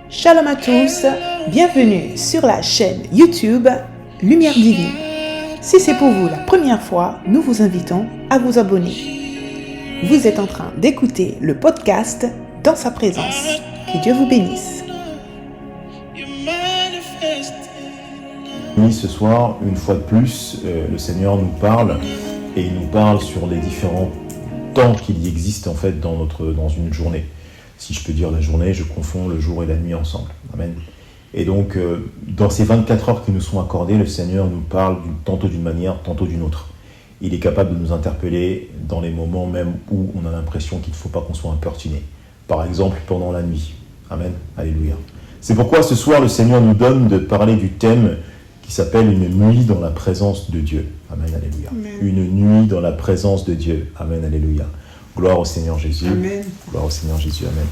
Shalom à tous, bienvenue sur la chaîne YouTube Lumière Divine. Si c'est pour vous la première fois, nous vous invitons à vous abonner. Vous êtes en train d'écouter le podcast Dans sa présence. Que Dieu vous bénisse. Ce soir, une fois de plus, le Seigneur nous parle et il nous parle sur les différents temps qu'il y existe en fait dans une journée. Si je peux dire la journée, je confonds le jour et la nuit ensemble. Amen. Et donc, dans ces 24 heures qui nous sont accordées, le Seigneur nous parle tantôt d'une manière, tantôt d'une autre. Il est capable de nous interpeller dans les moments même où on a l'impression qu'il ne faut pas qu'on soit importuné. Par exemple, pendant la nuit. Amen. Alléluia. C'est pourquoi ce soir, le Seigneur nous donne de parler du thème qui s'appelle une nuit dans la présence de Dieu. Amen. Alléluia. Amen. Une nuit dans la présence de Dieu. Amen. Alléluia. Gloire au Seigneur Jésus. Amen. Gloire au Seigneur Jésus. Amen.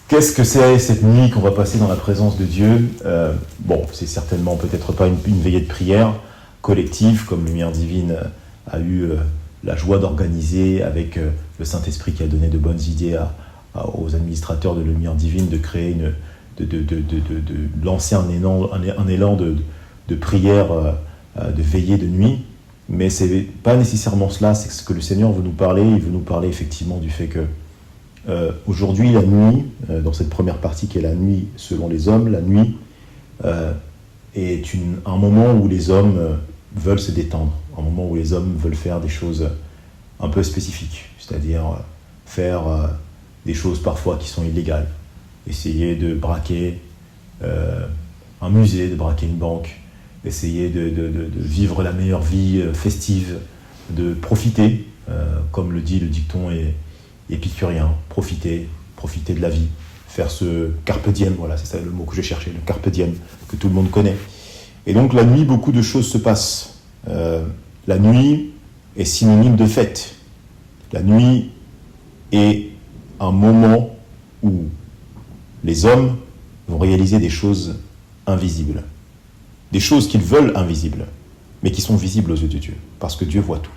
Qu'est-ce que c'est cette nuit qu'on va passer dans la présence de Dieu ? C'est certainement peut-être pas une veillée de prière collective comme Lumière Divine a eu la joie d'organiser avec le Saint-Esprit qui a donné de bonnes idées aux administrateurs de Lumière Divine de créer de lancer un élan de prière, de veillée de nuit. Mais ce n'est pas nécessairement cela, c'est ce que le Seigneur veut nous parler. Il veut nous parler effectivement du fait que aujourd'hui, la nuit, dans cette première partie qui est la nuit selon les hommes, la nuit est un moment où les hommes veulent se détendre, un moment où les hommes veulent faire des choses un peu spécifiques, c'est-à-dire faire des choses parfois qui sont illégales, essayer de braquer un musée, de braquer une banque, essayer de vivre la meilleure vie festive, de profiter, comme le dit le dicton épicurien, profiter de la vie, faire ce carpe diem, voilà, c'est ça le mot que j'ai cherché, le carpe diem, que tout le monde connaît. Et donc la nuit, beaucoup de choses se passent. La nuit est synonyme de fête. La nuit est un moment où les hommes vont réaliser des choses invisibles. Des choses qu'ils veulent invisibles, mais qui sont visibles aux yeux de Dieu, parce que Dieu voit tout.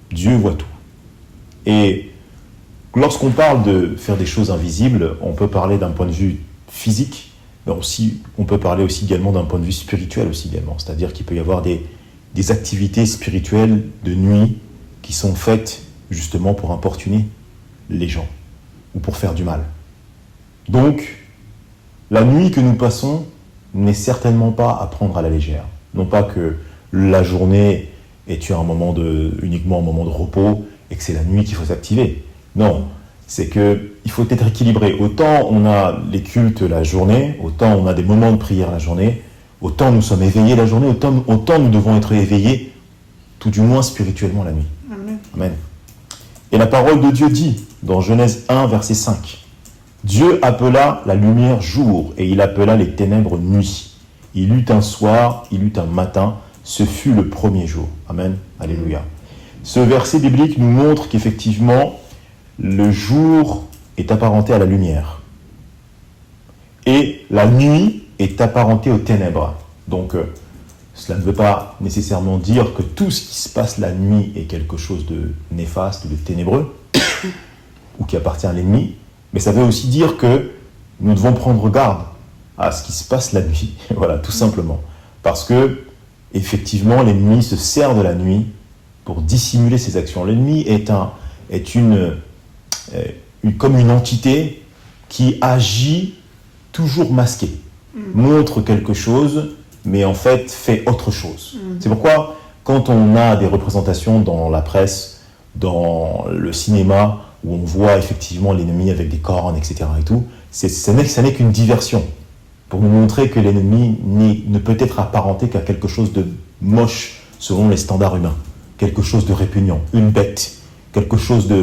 Dieu voit tout. Et lorsqu'on parle de faire des choses invisibles, on peut parler d'un point de vue physique, mais aussi, on peut parler aussi également d'un point de vue spirituel aussi également. C'est-à-dire qu'il peut y avoir des activités spirituelles de nuit qui sont faites justement pour importuner les gens ou pour faire du mal. Donc, la nuit que nous passons n'est certainement pas à prendre à la légère. Non pas que la journée est uniquement un moment de repos et que c'est la nuit qu'il faut s'activer. Non, c'est qu'il faut être équilibré. Autant on a les cultes la journée, autant on a des moments de prière la journée, autant nous sommes éveillés la journée, autant nous devons être éveillés, tout du moins spirituellement la nuit. Amen. Amen. Et la parole de Dieu dit, dans Genèse 1, verset 5, « Dieu appela la lumière jour, et il appela les ténèbres nuit. Il eut un soir, il eut un matin, ce fut le premier jour. » Amen. Alléluia. Ce verset biblique nous montre qu'effectivement, le jour est apparenté à la lumière. Et la nuit est apparentée aux ténèbres. Donc, cela ne veut pas nécessairement dire que tout ce qui se passe la nuit est quelque chose de néfaste, de ténébreux, ou qui appartient à l'ennemi. Mais ça veut aussi dire que nous devons prendre garde à ce qui se passe la nuit. Voilà, tout simplement. Parce que, effectivement, l'ennemi se sert de la nuit pour dissimuler ses actions. L'ennemi est comme une entité qui agit toujours masquée, montre quelque chose, mais en fait fait autre chose. C'est pourquoi, quand on a des représentations dans la presse, dans le cinéma, où on voit effectivement l'ennemi avec des cornes, etc. et tout, ça n'est qu'une diversion, pour nous montrer que l'ennemi ne peut être apparenté qu'à quelque chose de moche selon les standards humains, quelque chose de répugnant, une bête, quelque chose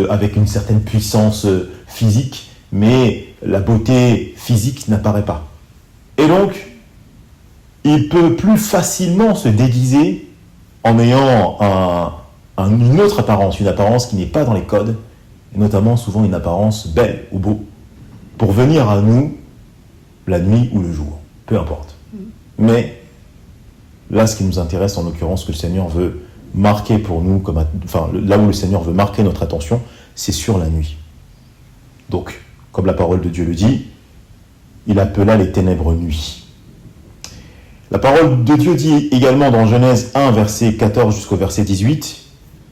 avec une certaine puissance physique, mais la beauté physique n'apparaît pas. Et donc, il peut plus facilement se déguiser en ayant une autre apparence, une apparence qui n'est pas dans les codes, et notamment souvent une apparence belle ou beau, pour venir à nous la nuit ou le jour, peu importe. Mais là, ce qui nous intéresse, en l'occurrence, que le Seigneur veut marqué pour nous, là où le Seigneur veut marquer notre attention, c'est sur la nuit. Donc, comme la parole de Dieu le dit, il appela les ténèbres nuit. La parole de Dieu dit également dans Genèse 1, verset 14 jusqu'au verset 18,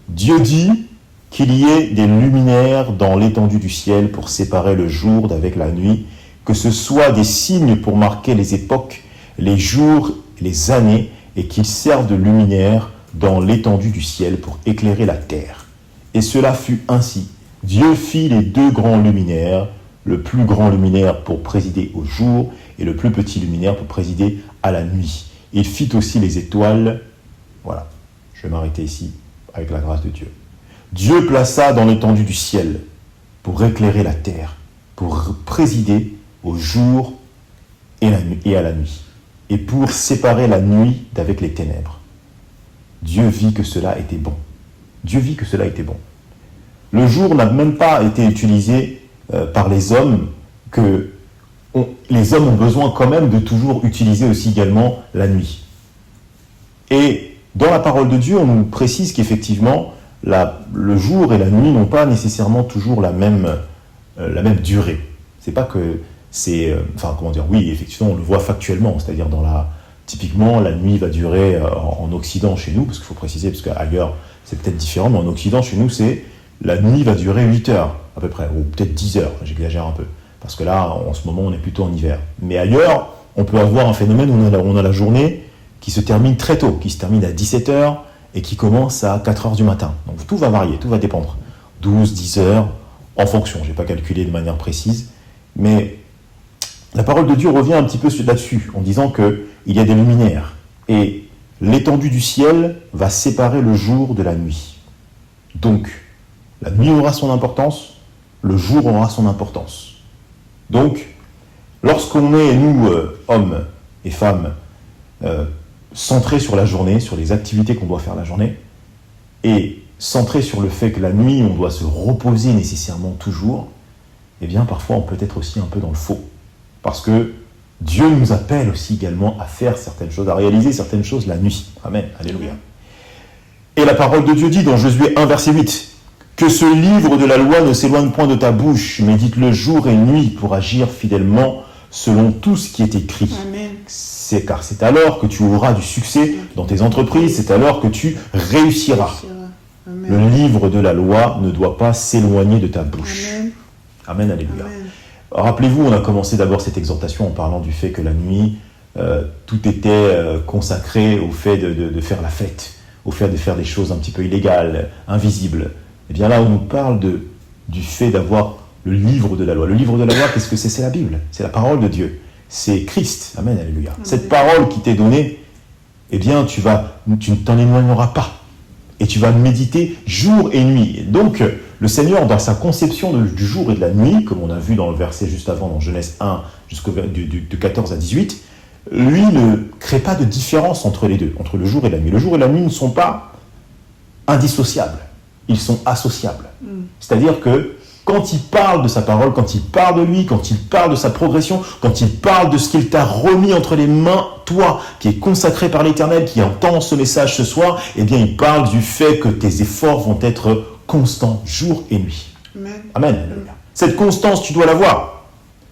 Dieu dit qu'il y ait des luminaires dans l'étendue du ciel pour séparer le jour d'avec la nuit, que ce soit des signes pour marquer les époques, les jours, les années, et qu'ils servent de luminaires dans l'étendue du ciel pour éclairer la terre. Et cela fut ainsi. Dieu fit les deux grands luminaires, le plus grand luminaire pour présider au jour et le plus petit luminaire pour présider à la nuit. Il fit aussi les étoiles. Voilà, je vais m'arrêter ici avec la grâce de Dieu. Dieu plaça dans l'étendue du ciel pour éclairer la terre, pour présider au jour et à la nuit, et pour séparer la nuit d'avec les ténèbres. Dieu vit que cela était bon. Dieu vit que cela était bon. Le jour n'a même pas été utilisé par les hommes, les hommes ont besoin quand même de toujours utiliser aussi également la nuit. Et dans la parole de Dieu, on nous précise qu'effectivement, le jour et la nuit n'ont pas nécessairement toujours la même durée. C'est pas que c'est... oui, effectivement, on le voit factuellement, c'est-à-dire typiquement, la nuit va durer en Occident chez nous, parce qu'il faut préciser, parce qu'ailleurs, c'est peut-être différent, mais en Occident, chez nous, la nuit va durer 8 heures, à peu près, ou peut-être 10 heures, j'exagère un peu, parce que là, en ce moment, on est plutôt en hiver. Mais ailleurs, on peut avoir un phénomène où on a la journée qui se termine très tôt, qui se termine à 17 heures, et qui commence à 4 heures du matin. Donc tout va varier, tout va dépendre. 12, 10 heures, en fonction, je n'ai pas calculé de manière précise, mais la parole de Dieu revient un petit peu là-dessus, en disant qu'il y a des luminaires, et l'étendue du ciel va séparer le jour de la nuit. Donc, la nuit aura son importance, le jour aura son importance. Donc, lorsqu'on est, nous, hommes et femmes, centrés sur la journée, sur les activités qu'on doit faire la journée, et centrés sur le fait que la nuit, on doit se reposer nécessairement toujours, eh bien, parfois, on peut être aussi un peu dans le faux. Parce que Dieu nous appelle aussi également à faire certaines choses, à réaliser certaines choses la nuit. Amen. Alléluia. Et la parole de Dieu dit dans Josué 1, verset 8, « Que ce livre de la loi ne s'éloigne point de ta bouche, médite-le jour et nuit pour agir fidèlement selon tout ce qui est écrit. Amen. Car c'est alors que tu auras du succès dans tes entreprises, c'est alors que tu réussiras. Amen. Le livre de la loi ne doit pas s'éloigner de ta bouche. Amen. Amen, alléluia. Amen. Rappelez-vous, on a commencé d'abord cette exhortation en parlant du fait que la nuit, tout était consacré au fait de faire la fête, au fait de faire des choses un petit peu illégales, invisibles. Et bien là, on nous parle du fait d'avoir le livre de la loi. Le livre de la loi, qu'est-ce que c'est ? C'est la Bible, c'est la parole de Dieu. C'est Christ, amen, alléluia. Amen. Cette parole qui t'est donnée, eh bien, tu ne t'en éloigneras pas. Et tu vas méditer jour et nuit. Et donc, le Seigneur, dans sa conception du jour et de la nuit, comme on a vu dans le verset juste avant, dans Genèse 1, de 14 à 18, lui ne crée pas de différence entre les deux, entre le jour et la nuit. Le jour et la nuit ne sont pas indissociables, ils sont associables. C'est-à-dire que quand il parle de sa parole, quand il parle de lui, quand il parle de sa progression, quand il parle de ce qu'il t'a remis entre les mains, toi, qui est consacré par l'Éternel, qui entend ce message ce soir, eh bien, il parle du fait que tes efforts vont être constants, jour et nuit. Amen. Amen. Cette constance, tu dois l'avoir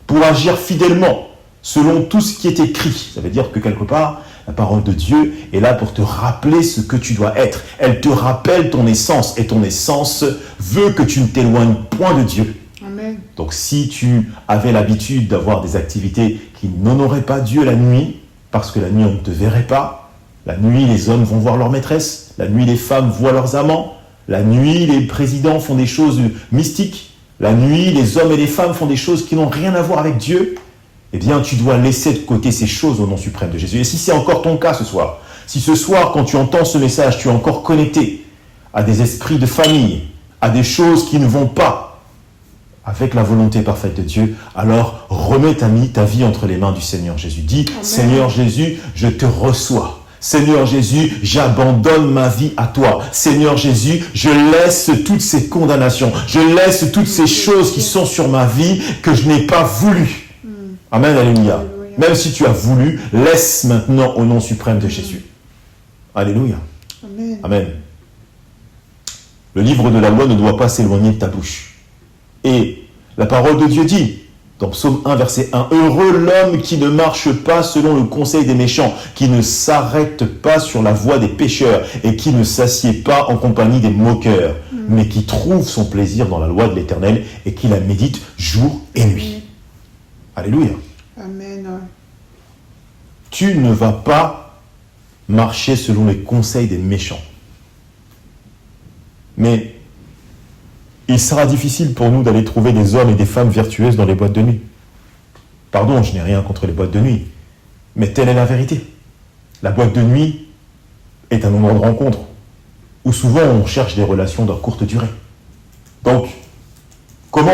pour agir fidèlement, selon tout ce qui est écrit. Ça veut dire que quelque part, la parole de Dieu est là pour te rappeler ce que tu dois être. Elle te rappelle ton essence, et ton essence veut que tu ne t'éloignes point de Dieu. Amen. Donc si tu avais l'habitude d'avoir des activités qui n'honoraient pas Dieu la nuit, parce que la nuit on ne te verrait pas, la nuit les hommes vont voir leur maîtresse, la nuit les femmes voient leurs amants, la nuit les présidents font des choses mystiques, la nuit les hommes et les femmes font des choses qui n'ont rien à voir avec Dieu, eh bien, tu dois laisser de côté ces choses au nom suprême de Jésus. Et si c'est encore ton cas ce soir, si ce soir, quand tu entends ce message, tu es encore connecté à des esprits de famille, à des choses qui ne vont pas avec la volonté parfaite de Dieu, alors remets ta vie entre les mains du Seigneur Jésus. Dis, Amen. Seigneur Jésus, je te reçois. Seigneur Jésus, j'abandonne ma vie à toi. Seigneur Jésus, je laisse toutes ces condamnations, je laisse toutes ces choses qui sont sur ma vie que je n'ai pas voulu. Amen, alléluia. Alléluia. Même si tu as voulu, laisse maintenant au nom suprême de Jésus. Alléluia. Amen. Amen. Le livre de la loi ne doit pas s'éloigner de ta bouche. Et la parole de Dieu dit, dans Psaume 1, verset 1, « Heureux l'homme qui ne marche pas selon le conseil des méchants, qui ne s'arrête pas sur la voie des pécheurs et qui ne s'assied pas en compagnie des moqueurs, mais qui trouve son plaisir dans la loi de l'Éternel et qui la médite jour et nuit. » Alléluia. Amen. Tu ne vas pas marcher selon les conseils des méchants. Mais il sera difficile pour nous d'aller trouver des hommes et des femmes vertueuses dans les boîtes de nuit. Pardon, je n'ai rien contre les boîtes de nuit, mais telle est la vérité. La boîte de nuit est un endroit de rencontre où souvent on cherche des relations de courte durée. Donc, comment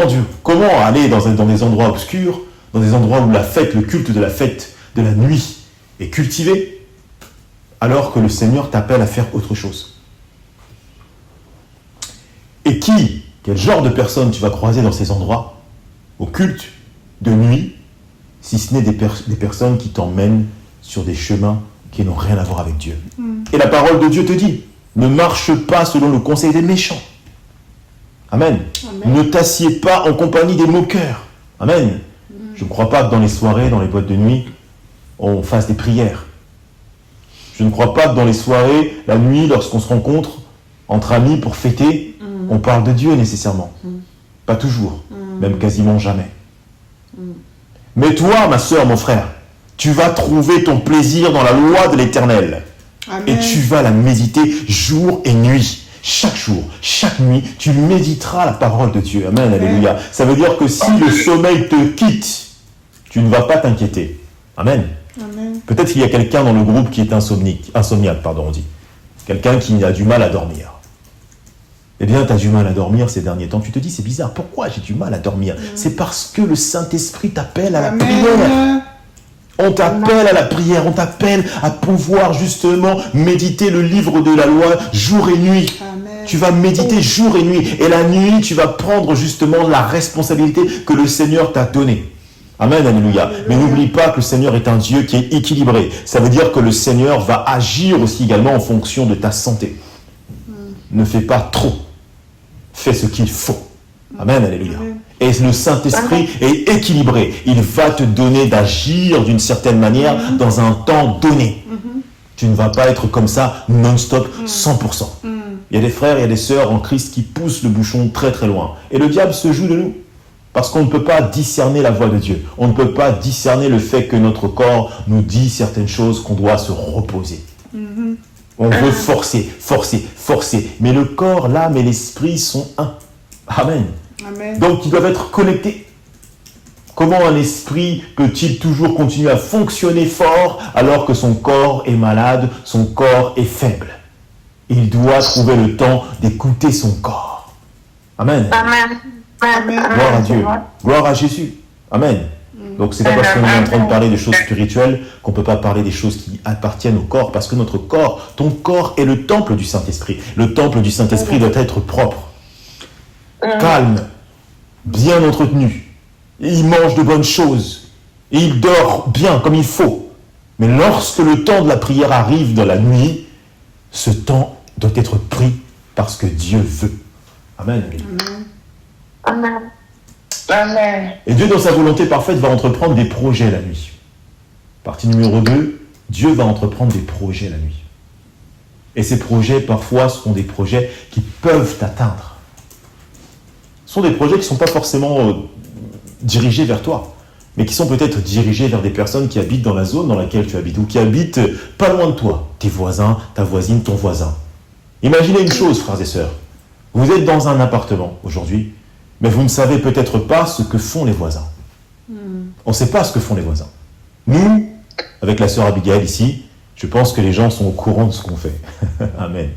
aller dans des endroits obscurs, dans des endroits où la fête, le culte de la fête de la nuit est cultivé, alors que le Seigneur t'appelle à faire autre chose? Et quel genre de personnes tu vas croiser dans ces endroits, au culte de nuit, si ce n'est des personnes qui t'emmènent sur des chemins qui n'ont rien à voir avec Dieu. Et la parole de Dieu te dit, ne marche pas selon le conseil des méchants. Amen. Amen. Ne t'assieds pas en compagnie des moqueurs. Amen. Je ne crois pas que dans les soirées, dans les boîtes de nuit, on fasse des prières. Je ne crois pas que dans les soirées, la nuit, lorsqu'on se rencontre entre amis pour fêter, on parle de Dieu nécessairement. Pas toujours, même quasiment jamais. Mais toi, ma soeur, mon frère, tu vas trouver ton plaisir dans la loi de l'Éternel. Amen. Et tu vas la méditer jour et nuit. Chaque jour, chaque nuit, tu méditeras la parole de Dieu. Amen, Amen. Alléluia. Ça veut dire que si le sommeil te quitte, tu ne vas pas t'inquiéter. Amen. Amen. Peut-être qu'il y a quelqu'un dans le groupe qui est insomniaque, on dit. Quelqu'un qui a du mal à dormir. Eh bien, tu as du mal à dormir ces derniers temps. Tu te dis, c'est bizarre, pourquoi j'ai du mal à dormir? C'est parce que le Saint-Esprit t'appelle à la prière. On t'appelle à la prière, on t'appelle à pouvoir justement méditer le livre de la loi jour et nuit. Amen. Tu vas méditer jour et nuit. Et la nuit, tu vas prendre justement la responsabilité que le Seigneur t'a donnée. Amen, alléluia. Alléluia. Mais n'oublie pas que le Seigneur est un Dieu qui est équilibré. Ça veut dire que le Seigneur va agir aussi également en fonction de ta santé. Ne fais pas trop. Fais ce qu'il faut. Amen, alléluia. Et le Saint-Esprit est équilibré. Il va te donner d'agir d'une certaine manière dans un temps donné. Tu ne vas pas être comme ça non-stop, 100%. Il y a des frères, il y a des sœurs en Christ qui poussent le bouchon très très loin. Et le diable se joue de nous. Parce qu'on ne peut pas discerner la voix de Dieu. On ne peut pas discerner le fait que notre corps nous dit certaines choses qu'on doit se reposer. On veut forcer. Mais le corps, l'âme et l'esprit sont un. Amen. Amen. Donc, ils doivent être connectés. Comment un esprit peut-il toujours continuer à fonctionner fort alors que son corps est malade, son corps est faible? Il doit trouver le temps d'écouter son corps. Amen. Amen. Gloire à Dieu. Gloire à Jésus. Amen. Donc, c'est pas parce qu'on est en train de parler des choses spirituelles qu'on ne peut pas parler des choses qui appartiennent au corps, parce que notre corps, ton corps est le temple du Saint-Esprit. Le temple du Saint-Esprit doit être propre, calme, bien entretenu. Il mange de bonnes choses. Et il dort bien, comme il faut. Mais lorsque le temps de la prière arrive dans la nuit, ce temps doit être pris parce que Dieu veut. Amen. Amen. Amen. Et Dieu, dans sa volonté parfaite, va entreprendre des projets la nuit. Partie numéro 2, Dieu va entreprendre des projets la nuit. Et ces projets, parfois, seront des projets qui peuvent t'atteindre. Ce sont des projets qui ne sont pas forcément dirigés vers toi, mais qui sont peut-être dirigés vers des personnes qui habitent dans la zone dans laquelle tu habites, ou qui habitent pas loin de toi, tes voisins, ta voisine, ton voisin. Imaginez une chose, frères et sœurs. Vous êtes dans un appartement aujourd'hui, mais vous ne savez peut-être pas ce que font les voisins. On ne sait pas ce que font les voisins. Nous, avec la sœur Abigail ici, je pense que les gens sont au courant de ce qu'on fait. Amen.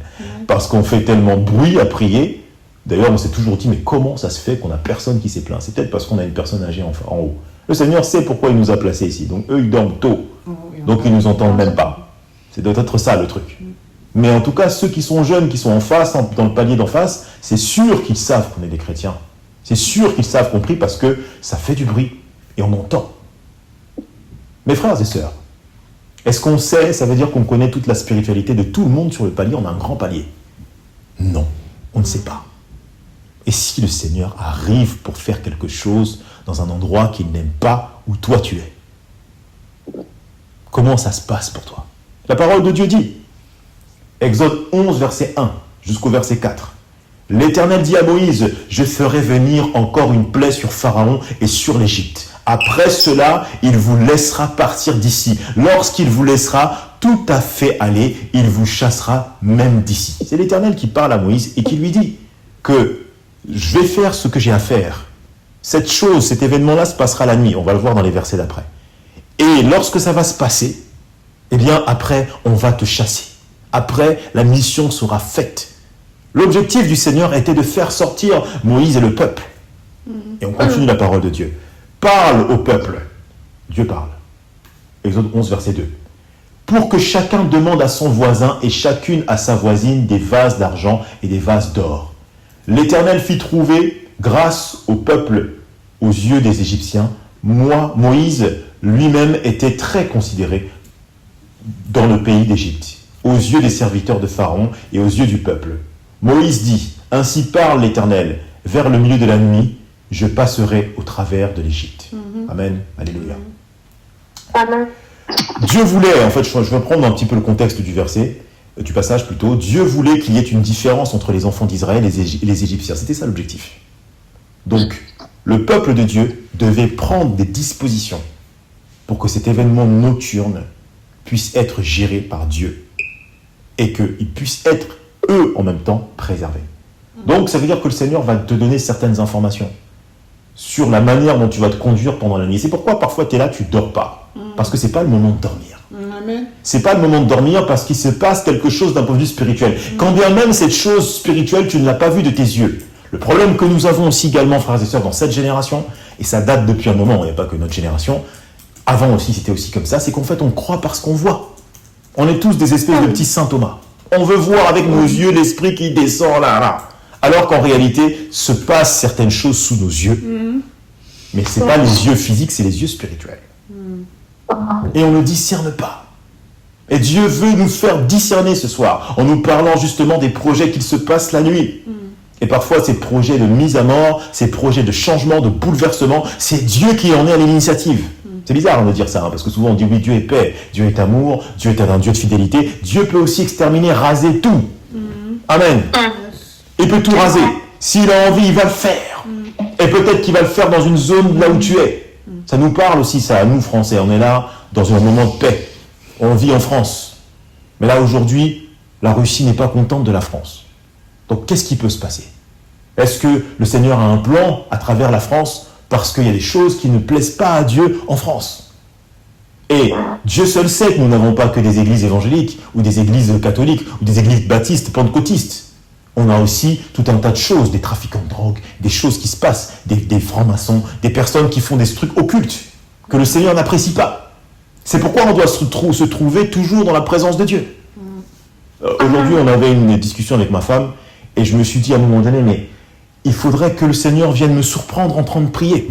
Parce qu'on fait tellement de bruit à prier. D'ailleurs, on s'est toujours dit, mais comment ça se fait qu'on n'a personne qui s'est plaint? C'est peut-être parce qu'on a une personne âgée en haut. Le Seigneur sait pourquoi il nous a placés ici. Donc eux, ils dorment tôt. Donc ils ne nous entendent même pas. C'est doit être ça le truc. Mais en tout cas, ceux qui sont jeunes, qui sont en face, dans le palier d'en face, c'est sûr qu'ils savent qu'on est des chrétiens. C'est sûr qu'ils savent qu'on prie parce que ça fait du bruit et on entend. Mes frères et sœurs, est-ce qu'on sait, ça veut dire qu'on connaît toute la spiritualité de tout le monde sur le palier, on a un grand palier? Non. On ne sait pas. Et si le Seigneur arrive pour faire quelque chose dans un endroit qu'il n'aime pas où toi tu es, comment ça se passe pour toi? La parole de Dieu dit, Exode 11, verset 1 jusqu'au verset 4. L'Éternel dit à Moïse, je ferai venir encore une plaie sur Pharaon et sur l'Égypte. Après cela, il vous laissera partir d'ici. Lorsqu'il vous laissera tout à fait aller, il vous chassera même d'ici. C'est l'Éternel qui parle à Moïse et qui lui dit que je vais faire ce que j'ai à faire. Cette chose, cet événement-là se passera la nuit. On va le voir dans les versets d'après. Et lorsque ça va se passer, eh bien après, on va te chasser. Après, la mission sera faite. L'objectif du Seigneur était de faire sortir Moïse et le peuple. Et on continue la parole de Dieu. Parle au peuple. Dieu parle. Exode 11, verset 2. Pour que chacun demande à son voisin et chacune à sa voisine des vases d'argent et des vases d'or. L'Éternel fit trouver grâce au peuple aux yeux des Égyptiens. Moïse lui-même était très considéré dans le pays d'Égypte, aux yeux des serviteurs de Pharaon et aux yeux du peuple. Moïse dit, ainsi parle l'Éternel, vers le milieu de la nuit, je passerai au travers de l'Égypte. Amen. Alléluia. Amen. Dieu voulait, en fait, je vais prendre un petit peu le contexte du verset, du passage plutôt. Dieu voulait qu'il y ait une différence entre les enfants d'Israël et les Égyptiens. C'était ça l'objectif. Donc, le peuple de Dieu devait prendre des dispositions pour que cet événement nocturne puisse être géré par Dieu et qu'ils puissent être, eux, en même temps, préservés. Donc, ça veut dire que le Seigneur va te donner certaines informations sur la manière dont tu vas te conduire pendant la nuit. C'est pourquoi parfois tu es là, tu ne dors pas. Parce que ce n'est pas le moment de dormir. Ce n'est pas le moment de dormir parce qu'il se passe quelque chose d'un point de vue spirituel. Quand bien même cette chose spirituelle, tu ne l'as pas vue de tes yeux. Le problème que nous avons aussi également, frères et sœurs, dans cette génération, et ça date depuis un moment, il n'y a pas que notre génération, avant aussi c'était aussi comme ça, c'est qu'en fait on croit parce qu'on voit. On est tous des espèces de petits Saint Thomas. On veut voir avec nos yeux l'esprit qui descend là. Alors qu'en réalité, se passent certaines choses sous nos yeux. Mais ce n'est pas les yeux physiques, c'est les yeux spirituels. Et on ne discerne pas. Et Dieu veut nous faire discerner ce soir, en nous parlant justement des projets qu'il se passe la nuit. Et parfois, ces projets de mise à mort, ces projets de changement, de bouleversement, c'est Dieu qui en est à l'initiative. C'est bizarre de dire ça, parce que souvent on dit oui, Dieu est paix, Dieu est amour, Dieu est un Dieu de fidélité. Dieu peut aussi exterminer, raser tout. Amen. Il peut tout raser. S'il a envie, il va le faire. Et peut-être qu'il va le faire dans une zone là où tu es. Ça nous parle aussi, ça, à nous, Français. On est là dans un moment de paix. On vit en France. Mais là, aujourd'hui, la Russie n'est pas contente de la France. Donc, qu'est-ce qui peut se passer? Est-ce que le Seigneur a un plan à travers la France parce qu'il y a des choses qui ne plaisent pas à Dieu en France? Et Dieu seul sait que nous n'avons pas que des églises évangéliques, ou des églises catholiques, ou des églises baptistes, pentecôtistes. On a aussi tout un tas de choses, des trafiquants de drogue, des choses qui se passent, des francs-maçons, des personnes qui font des trucs occultes que le Seigneur n'apprécie pas. C'est pourquoi on doit se trouver toujours dans la présence de Dieu. Aujourd'hui, on avait une discussion avec ma femme et je me suis dit à un moment donné, mais il faudrait que le Seigneur vienne me surprendre en train de prier.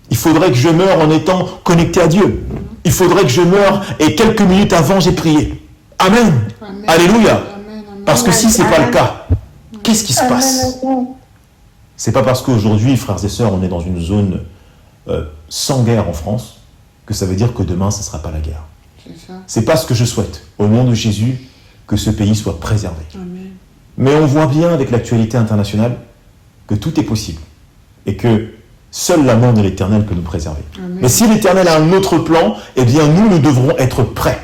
Il faudrait que je meure en étant connecté à Dieu. Il faudrait que je meure et quelques minutes avant, j'ai prié. Amen. Amen. Alléluia. Amen. Parce que si ce n'est pas le cas, qu'est-ce qui se passe? C'est pas parce qu'aujourd'hui, frères et sœurs, on est dans une zone sans guerre en France, que ça veut dire que demain, ce ne sera pas la guerre. C'est pas ce que je souhaite, au nom de Jésus, que ce pays soit préservé. Amen. Mais on voit bien avec l'actualité internationale que tout est possible et que seule la main de l'Éternel peut nous préserver. Amen. Mais si l'Éternel a un autre plan, eh bien nous devrons être prêts.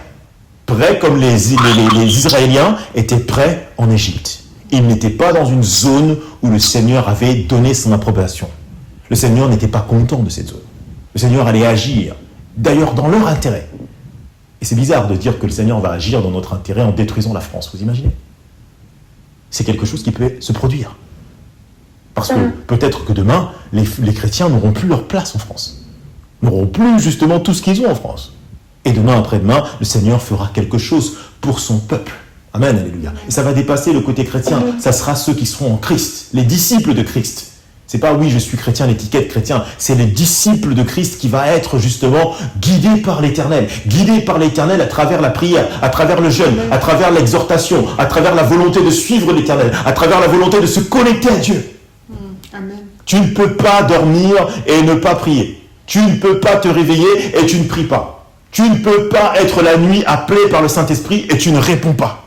Prêts comme les Israéliens étaient prêts en Égypte. Ils n'étaient pas dans une zone où le Seigneur avait donné son approbation. Le Seigneur n'était pas content de cette zone. Le Seigneur allait agir, d'ailleurs dans leur intérêt. Et c'est bizarre de dire que le Seigneur va agir dans notre intérêt en détruisant la France, vous imaginez? C'est quelque chose qui peut se produire. Parce que peut-être que demain, les chrétiens n'auront plus leur place en France. N'auront plus justement tout ce qu'ils ont en France. Et demain, après-demain, le Seigneur fera quelque chose pour son peuple. Amen, alléluia. Et ça va dépasser le côté chrétien. Ça sera ceux qui seront en Christ, les disciples de Christ, C'est pas oui, je suis chrétien, l'étiquette chrétien. C'est le disciple de Christ qui va être justement guidé par l'Éternel. Guidé par l'Éternel à travers la prière, à travers le jeûne, à travers l'exhortation, à travers la volonté de suivre l'Éternel, à travers la volonté de se connecter à Dieu. Amen. Tu ne peux pas dormir et ne pas prier. Tu ne peux pas te réveiller et tu ne pries pas. Tu ne peux pas être la nuit appelé par le Saint-Esprit et tu ne réponds pas.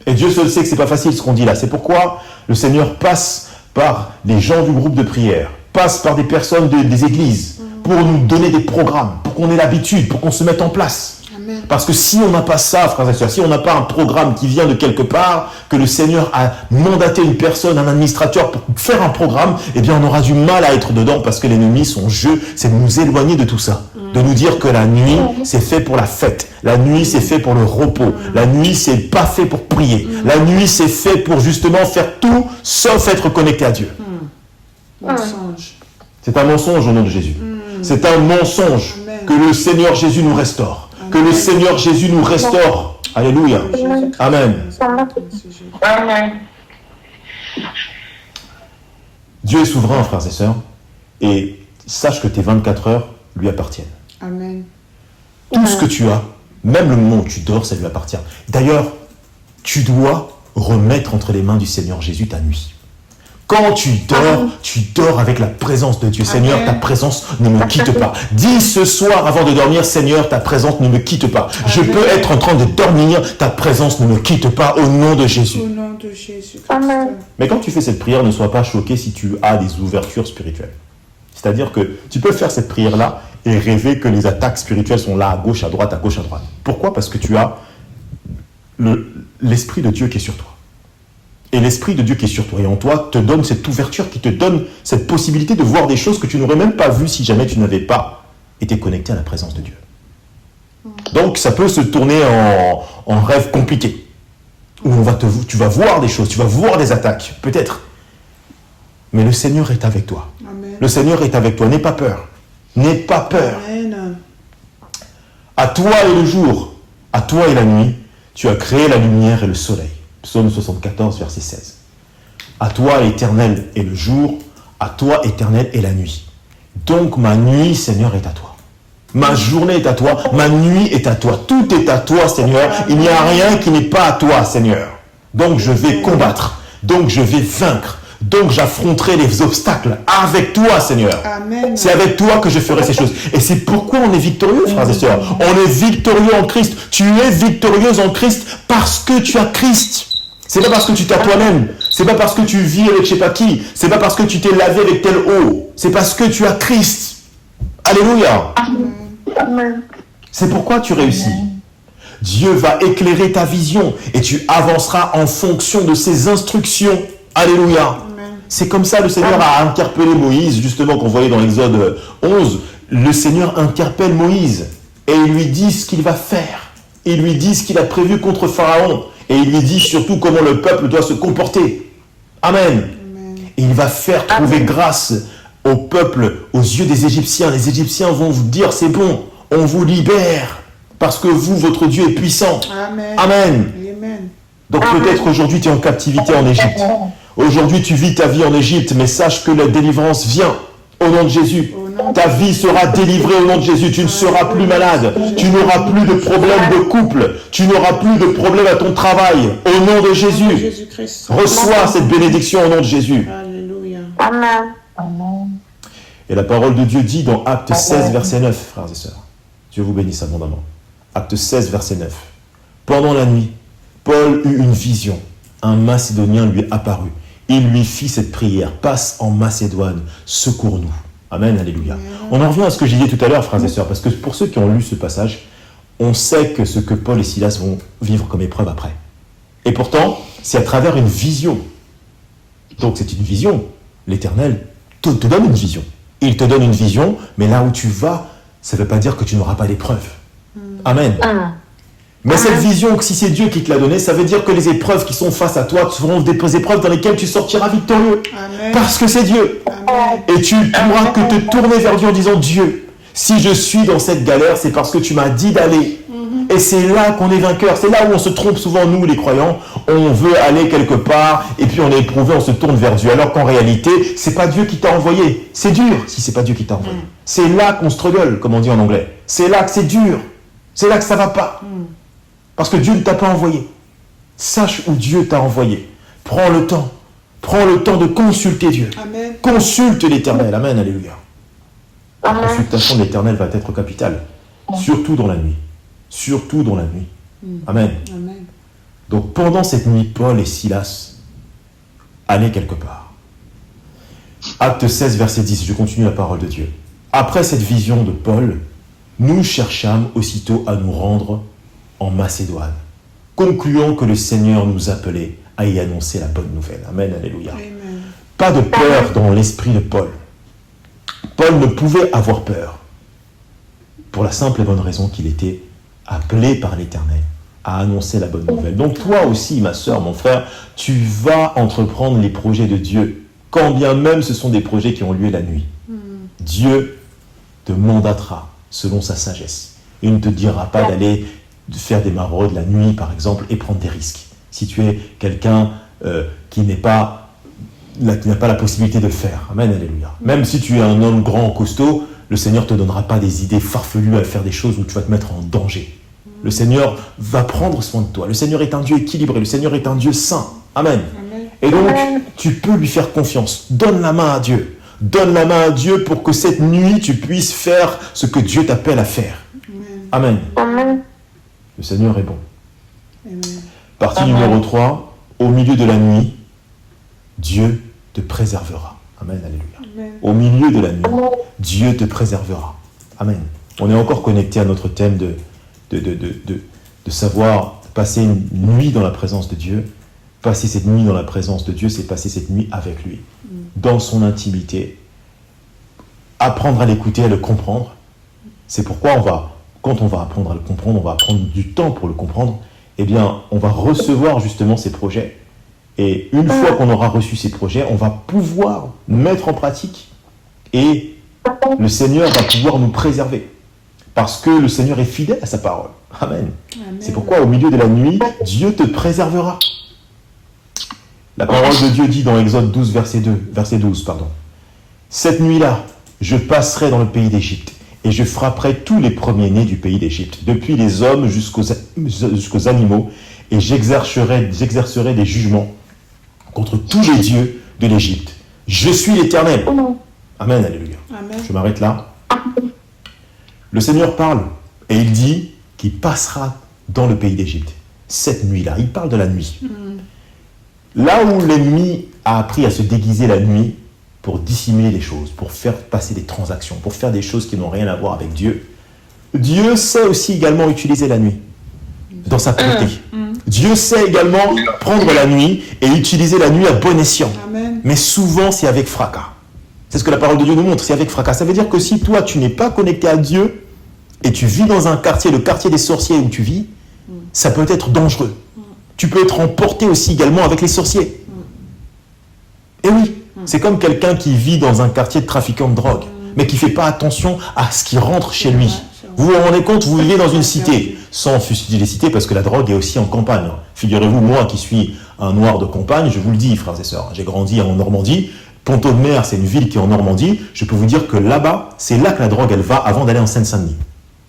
Et Dieu seul sait que c'est pas facile ce qu'on dit là. C'est pourquoi le Seigneur passe par les gens du groupe de prière, passe par des personnes des églises pour nous donner des programmes, pour qu'on ait l'habitude, pour qu'on se mette en place. Amen. Parce que si on n'a pas ça, frères et sœurs, si on n'a pas un programme qui vient de quelque part, que le Seigneur a mandaté une personne, un administrateur pour faire un programme, eh bien on aura du mal à être dedans parce que l'ennemi, son jeu, c'est de nous éloigner de tout ça. De nous dire que la nuit, c'est fait pour la fête. La nuit, c'est fait pour le repos. La nuit, c'est pas fait pour prier. La nuit, c'est fait pour justement faire tout sauf être connecté à Dieu. Mensonge. C'est un mensonge au nom de Jésus. C'est un mensonge. Amen. Que le Seigneur Jésus nous restaure. Que le Seigneur Jésus nous restaure. Alléluia. Amen. Amen. Dieu est souverain, frères et sœurs. Et sache que tes 24 heures lui appartiennent. Amen. Tout ce que tu as, même le moment où tu dors, ça lui appartient. D'ailleurs, tu dois remettre entre les mains du Seigneur Jésus ta nuit. Quand tu dors avec la présence de Dieu. Seigneur, ta présence ne me quitte pas. Dis ce soir avant de dormir, Seigneur, ta présence ne me quitte pas. Je peux être en train de dormir, ta présence ne me quitte pas au nom de Jésus. Au nom de Jésus. Amen. Mais quand tu fais cette prière, ne sois pas choqué si tu as des ouvertures spirituelles. C'est-à-dire que tu peux faire cette prière-là et rêver que les attaques spirituelles sont là, à gauche, à droite, à gauche, à droite. Pourquoi? Parce que tu as l'Esprit de Dieu qui est sur toi. Et l'Esprit de Dieu qui est sur toi et en toi te donne cette ouverture, qui te donne cette possibilité de voir des choses que tu n'aurais même pas vues si jamais tu n'avais pas été connecté à la présence de Dieu. Donc ça peut se tourner en rêve compliqué, où tu vas voir des choses, tu vas voir des attaques, peut-être. Mais le Seigneur est avec toi. Amen. Le Seigneur est avec toi, n'aie pas peur. N'aie pas peur. Amen. À toi et le jour, à toi et la nuit, tu as créé la lumière et le soleil. Psaume 74, verset 16. À toi, l'Éternel, est le jour, à toi, Éternel, est la nuit. Donc ma nuit, Seigneur, est à toi. Ma journée est à toi, ma nuit est à toi. Tout est à toi, Seigneur. Il n'y a rien qui n'est pas à toi, Seigneur. Donc je vais combattre. Donc je vais vaincre. Donc j'affronterai les obstacles avec toi, Seigneur. Amen. C'est avec toi que je ferai ces choses. Et c'est pourquoi on est victorieux, frères et sœurs. On est victorieux en Christ. Tu es victorieuse en Christ parce que tu as Christ. C'est pas parce que tu t'as toi-même. C'est pas parce que tu vis avec je sais pas qui. C'est pas parce que tu t'es lavé avec tel eau. C'est parce que tu as Christ. Alléluia. Amen. C'est pourquoi tu réussis. Dieu va éclairer ta vision et tu avanceras en fonction de ses instructions. Alléluia. C'est comme ça le Seigneur a interpellé Moïse, justement qu'on voyait dans l'Exode 11. Le Seigneur interpelle Moïse et il lui dit ce qu'il va faire. Il lui dit ce qu'il a prévu contre Pharaon. Et il lui dit surtout comment le peuple doit se comporter. Amen. Et il va faire trouver grâce au peuple, aux yeux des Égyptiens. Les Égyptiens vont vous dire, c'est bon, on vous libère. Parce que vous, votre Dieu est puissant. Amen. Amen. Amen. Donc peut-être aujourd'hui tu es en captivité en Égypte. Aujourd'hui tu vis ta vie en Égypte, mais sache que la délivrance vient au nom de Jésus. Ta vie sera délivrée au nom de Jésus. Tu ne seras plus malade. Tu n'auras plus de problème de couple. Tu n'auras plus de problème à ton travail. Au nom de Jésus. Jésus-Christ. Reçois cette bénédiction au nom de Jésus. Alléluia. Amen. Et la parole de Dieu dit dans Acte 16, verset 9, frères et sœurs. Dieu vous bénisse abondamment. Acte 16, verset 9. Pendant la nuit, Paul eut une vision. Un Macédonien lui apparut. Il lui fit cette prière. Passe en Macédoine, secours-nous. Amen, alléluia. On en revient à ce que j'ai dit tout à l'heure, frères et sœurs, parce que pour ceux qui ont lu ce passage, on sait que ce que Paul et Silas vont vivre comme épreuve après. Et pourtant, c'est à travers une vision. Donc c'est une vision. L'Éternel te donne une vision. Il te donne une vision, mais là où tu vas, ça ne veut pas dire que tu n'auras pas d'épreuve. Amen. Mais cette vision, si c'est Dieu qui te l'a donnée, ça veut dire que les épreuves qui sont face à toi seront des épreuves dans lesquelles tu sortiras victorieux. Amen. Parce que c'est Dieu. Amen. Et tu ne pourras que te tourner vers Dieu en disant, Dieu, si je suis dans cette galère, c'est parce que tu m'as dit d'aller. Et Et c'est là qu'on est vainqueur. C'est là où on se trompe souvent, nous les croyants. On veut aller quelque part et puis on est éprouvé, on se tourne vers Dieu. Alors qu'en réalité, c'est pas Dieu qui t'a envoyé. C'est dur si c'est pas Dieu qui t'a envoyé. C'est là qu'on struggle, comme on dit en anglais. C'est là que c'est dur. C'est là que ça va pas. Parce que Dieu ne t'a pas envoyé. Sache où Dieu t'a envoyé. Prends le temps. Prends le temps de consulter Dieu. Amen. Consulte l'Éternel. Amen, alléluia. La consultation de l'Éternel va être capitale. Surtout dans la nuit. Surtout dans la nuit. Amen. Amen. Donc pendant cette nuit, Paul et Silas allaient quelque part. Acte 16, verset 10, je continue la parole de Dieu. Après cette vision de Paul, nous cherchâmes aussitôt à nous rendre en Macédoine, concluant que le Seigneur nous appelait à y annoncer la bonne nouvelle. Amen, alléluia. Amen. Pas de peur dans l'esprit de Paul. Paul ne pouvait avoir peur, pour la simple et bonne raison qu'il était appelé par l'Éternel à annoncer la bonne nouvelle. Donc toi aussi, ma soeur, mon frère, tu vas entreprendre les projets de Dieu, quand bien même ce sont des projets qui ont lieu la nuit. Dieu te mandatera selon sa sagesse. Il ne te dira pas d'aller faire des maraudes la nuit, par exemple, et prendre des risques. Si tu es quelqu'un qui n'a pas la possibilité de le faire. Amen, alléluia. Même si tu es un homme grand, costaud, le Seigneur ne te donnera pas des idées farfelues à faire des choses où tu vas te mettre en danger. Le Seigneur va prendre soin de toi. Le Seigneur est un Dieu équilibré. Le Seigneur est un Dieu saint. Amen. Amen. Et donc, tu peux lui faire confiance. Donne la main à Dieu. Donne la main à Dieu pour que cette nuit, tu puisses faire ce que Dieu t'appelle à faire. Amen. Le Seigneur est bon. Amen. Partie numéro 3. Au milieu de la nuit, Dieu te préservera. Amen, alléluia. Amen. Au milieu de la nuit, Dieu te préservera. Amen. On est encore connecté à notre thème de savoir passer une nuit dans la présence de Dieu. Passer cette nuit dans la présence de Dieu, c'est passer cette nuit avec lui, dans son intimité. Apprendre à l'écouter, à le comprendre. C'est pourquoi quand on va apprendre à le comprendre, on va prendre du temps pour le comprendre. Eh bien, on va recevoir justement ces projets. Et une fois qu'on aura reçu ces projets, on va pouvoir mettre en pratique. Et le Seigneur va pouvoir nous préserver. Parce que le Seigneur est fidèle à sa parole. Amen. Amen. C'est pourquoi au milieu de la nuit, Dieu te préservera. La parole de Dieu dit dans Exode 12, verset 12. Cette nuit-là, je passerai dans le pays d'Égypte et je frapperai tous les premiers-nés du pays d'Égypte, depuis les hommes jusqu'aux animaux, et j'exercerai des jugements contre tous les dieux de l'Égypte. Je suis l'Éternel. Amen, alléluia. Amen. Je m'arrête là. Le Seigneur parle et il dit qu'il passera dans le pays d'Égypte. Cette nuit-là, il parle de la nuit. Là où l'ennemi a appris à se déguiser la nuit pour dissimuler les choses, pour faire passer des transactions, pour faire des choses qui n'ont rien à voir avec Dieu, Dieu sait aussi également utiliser la nuit dans sa pureté. Dieu sait également prendre la nuit et utiliser la nuit à bon escient. Amen. Mais souvent, c'est avec fracas. C'est ce que la parole de Dieu nous montre, c'est avec fracas. Ça veut dire que si toi, tu n'es pas connecté à Dieu et tu vis dans un quartier, le quartier des sorciers où tu vis, ça peut être dangereux. Tu peux être emporté aussi également avec les sorciers. Et oui, c'est comme quelqu'un qui vit dans un quartier de trafiquants de drogue, mais qui ne fait pas attention à ce qui rentre chez lui. Vous vous rendez compte, vous vivez dans une cité, sans fustiger les cités, parce que la drogue est aussi en campagne. Figurez-vous, moi qui suis un noir de campagne, je vous le dis, frères et sœurs, j'ai grandi en Normandie. Pont-Audemer, c'est une ville qui est en Normandie. Je peux vous dire que là-bas, c'est là que la drogue, elle va avant d'aller en Seine-Saint-Denis.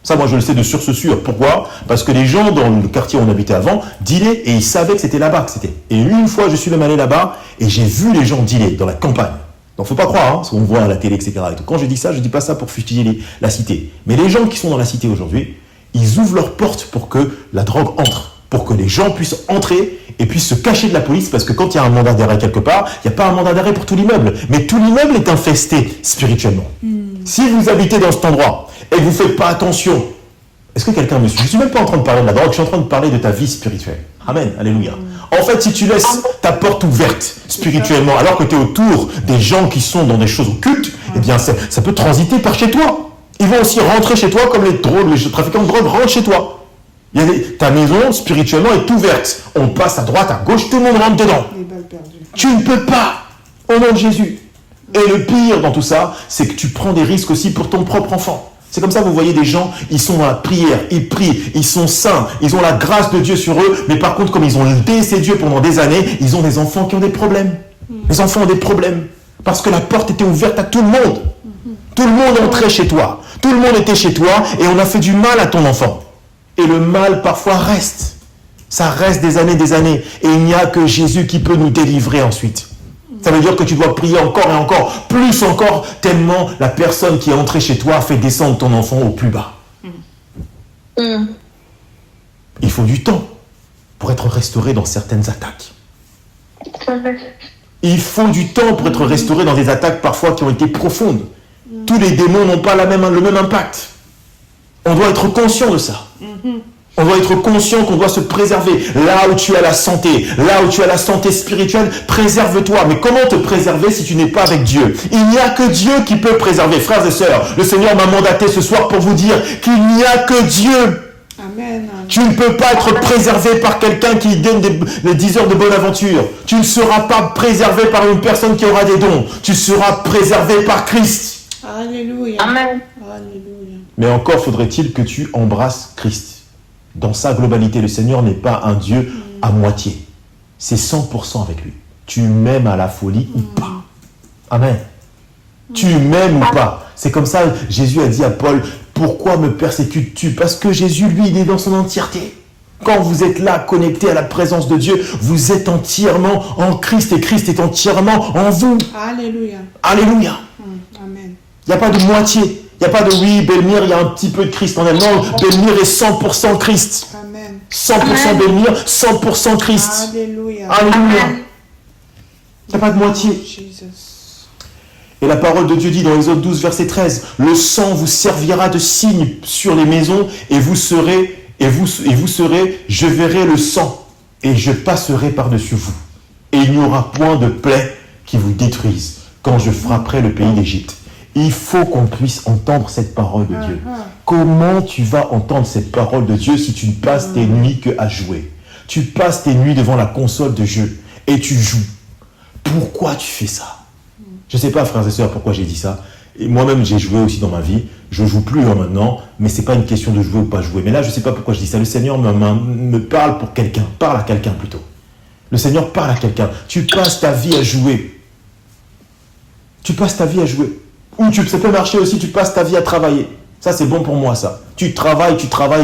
Ça, moi, je le sais de source sûre. Pourquoi ? Parce que les gens dans le quartier où on habitait avant dealaient et ils savaient que c'était là-bas que c'était. Et une fois, je suis même allé là-bas et j'ai vu les gens dealer dans la campagne. Donc, faut pas croire, ce qu'on voit à la télé, etc. Et tout. Quand je dis ça, je dis pas ça pour fustiger la cité. Mais les gens qui sont dans la cité aujourd'hui, ils ouvrent leurs portes pour que la drogue entre. Pour que les gens puissent entrer et puissent se cacher de la police, parce que quand il y a un mandat d'arrêt quelque part, il n'y a pas un mandat d'arrêt pour tout l'immeuble. Mais tout l'immeuble est infesté spirituellement. Si vous habitez dans cet endroit et que vous ne faites pas attention, est-ce que quelqu'un me suit ? Je ne suis même pas en train de parler de la drogue, je suis en train de parler de ta vie spirituelle. Amen, alléluia. En fait, si tu laisses ta porte ouverte spirituellement, alors que tu es autour des gens qui sont dans des choses occultes, eh bien ça peut transiter par chez toi. Ils vont aussi rentrer chez toi comme les trafiquants de drogue rentrent chez toi. Ta maison, spirituellement, est ouverte. On passe à droite, à gauche, tout le monde rentre dedans. Tu ne peux pas, au nom de Jésus. Et le pire dans tout ça, c'est que tu prends des risques aussi pour ton propre enfant. C'est comme ça, vous voyez des gens, ils sont dans la prière, ils prient, ils sont saints, ils ont la grâce de Dieu sur eux, mais par contre, comme ils ont délaissé Dieu pendant des années, ils ont des enfants qui ont des problèmes. Les enfants ont des problèmes, parce que la porte était ouverte à tout le monde. Tout le monde entrait chez toi, tout le monde était chez toi, et on a fait du mal à ton enfant. Et le mal, parfois, reste. Ça reste des années, et il n'y a que Jésus qui peut nous délivrer ensuite. Ça veut dire que tu dois prier encore et encore, plus encore, tellement la personne qui est entrée chez toi a fait descendre ton enfant au plus bas. Il faut du temps pour être restauré dans certaines attaques. Il faut du temps pour être restauré dans des attaques parfois qui ont été profondes. Tous les démons n'ont pas le même impact. On doit être conscient de ça. On doit être conscient qu'on doit se préserver. Là où tu as la santé, là où tu as la santé spirituelle, préserve-toi. Mais comment te préserver si tu n'es pas avec Dieu? Il n'y a que Dieu qui peut préserver. Frères et sœurs, le Seigneur m'a mandaté ce soir pour vous dire qu'il n'y a que Dieu. Amen. Tu ne peux pas être préservé par quelqu'un qui donne les 10 heures de bonne aventure. Tu ne seras pas préservé par une personne qui aura des dons. Tu seras préservé par Christ. Alléluia. Amen. Alléluia. Mais encore faudrait-il que tu embrasses Christ. Dans sa globalité, le Seigneur n'est pas un Dieu à moitié. C'est 100% avec lui. Tu m'aimes à la folie ou pas. Amen. Tu m'aimes ou pas. C'est comme ça, Jésus a dit à Paul, pourquoi me persécutes-tu? Parce que Jésus, lui, il est dans son entièreté. Quand vous êtes là, connecté à la présence de Dieu, vous êtes entièrement en Christ et Christ est entièrement en vous. Alléluia. Alléluia. Amen. Il n'y a pas de moitié. Il n'y a pas de oui, Belmire, il y a un petit peu de Christ en elle. Non, Belmire est 100% Christ. Amen. 100% Belmire, 100% Christ. Alléluia. Alléluia. Il n'y a pas de moitié. Jesus. Et la parole de Dieu dit dans Exode 12, verset 13, le sang vous servira de signe sur les maisons et vous serez, je verrai le sang et je passerai par-dessus vous. Et il n'y aura point de plaie qui vous détruise quand je frapperai le pays d'Égypte. Il faut qu'on puisse entendre cette parole de Dieu. Comment tu vas entendre cette parole de Dieu si tu ne passes tes nuits que à jouer? Tu passes tes nuits devant la console de jeu et tu joues. Pourquoi tu fais ça? Je ne sais pas, frères et sœurs, pourquoi j'ai dit ça. Et moi-même, j'ai joué aussi dans ma vie. Je ne joue plus maintenant, mais ce n'est pas une question de jouer ou pas jouer. Mais là, je ne sais pas pourquoi je dis ça. Le Seigneur me parle pour quelqu'un. Parle à quelqu'un plutôt. Le Seigneur parle à quelqu'un. Tu passes ta vie à jouer. Tu passes ta vie à jouer. Ou ça peut marcher aussi, tu passes ta vie à travailler. Ça, c'est bon pour moi, ça. Tu travailles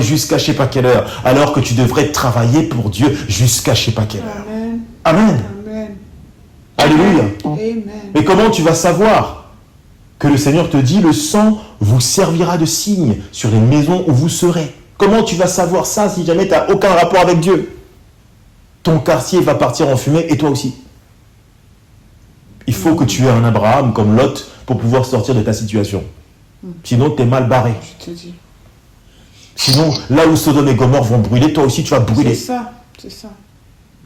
jusqu'à je ne sais pas quelle heure, alors que tu devrais travailler pour Dieu jusqu'à je ne sais pas quelle heure. Amen. Amen. Amen. Alléluia. Amen. Mais comment tu vas savoir que le Seigneur te dit, le sang vous servira de signe sur les maisons où vous serez? Comment tu vas savoir ça si jamais tu n'as aucun rapport avec Dieu? Ton quartier va partir en fumée et toi aussi. Il faut que tu aies un Abraham comme Lot pour pouvoir sortir de ta situation. Sinon, tu es mal barré. Je te dis. Sinon, là où Sodome et Gomorrhe vont brûler, toi aussi tu vas brûler. C'est ça. C'est ça.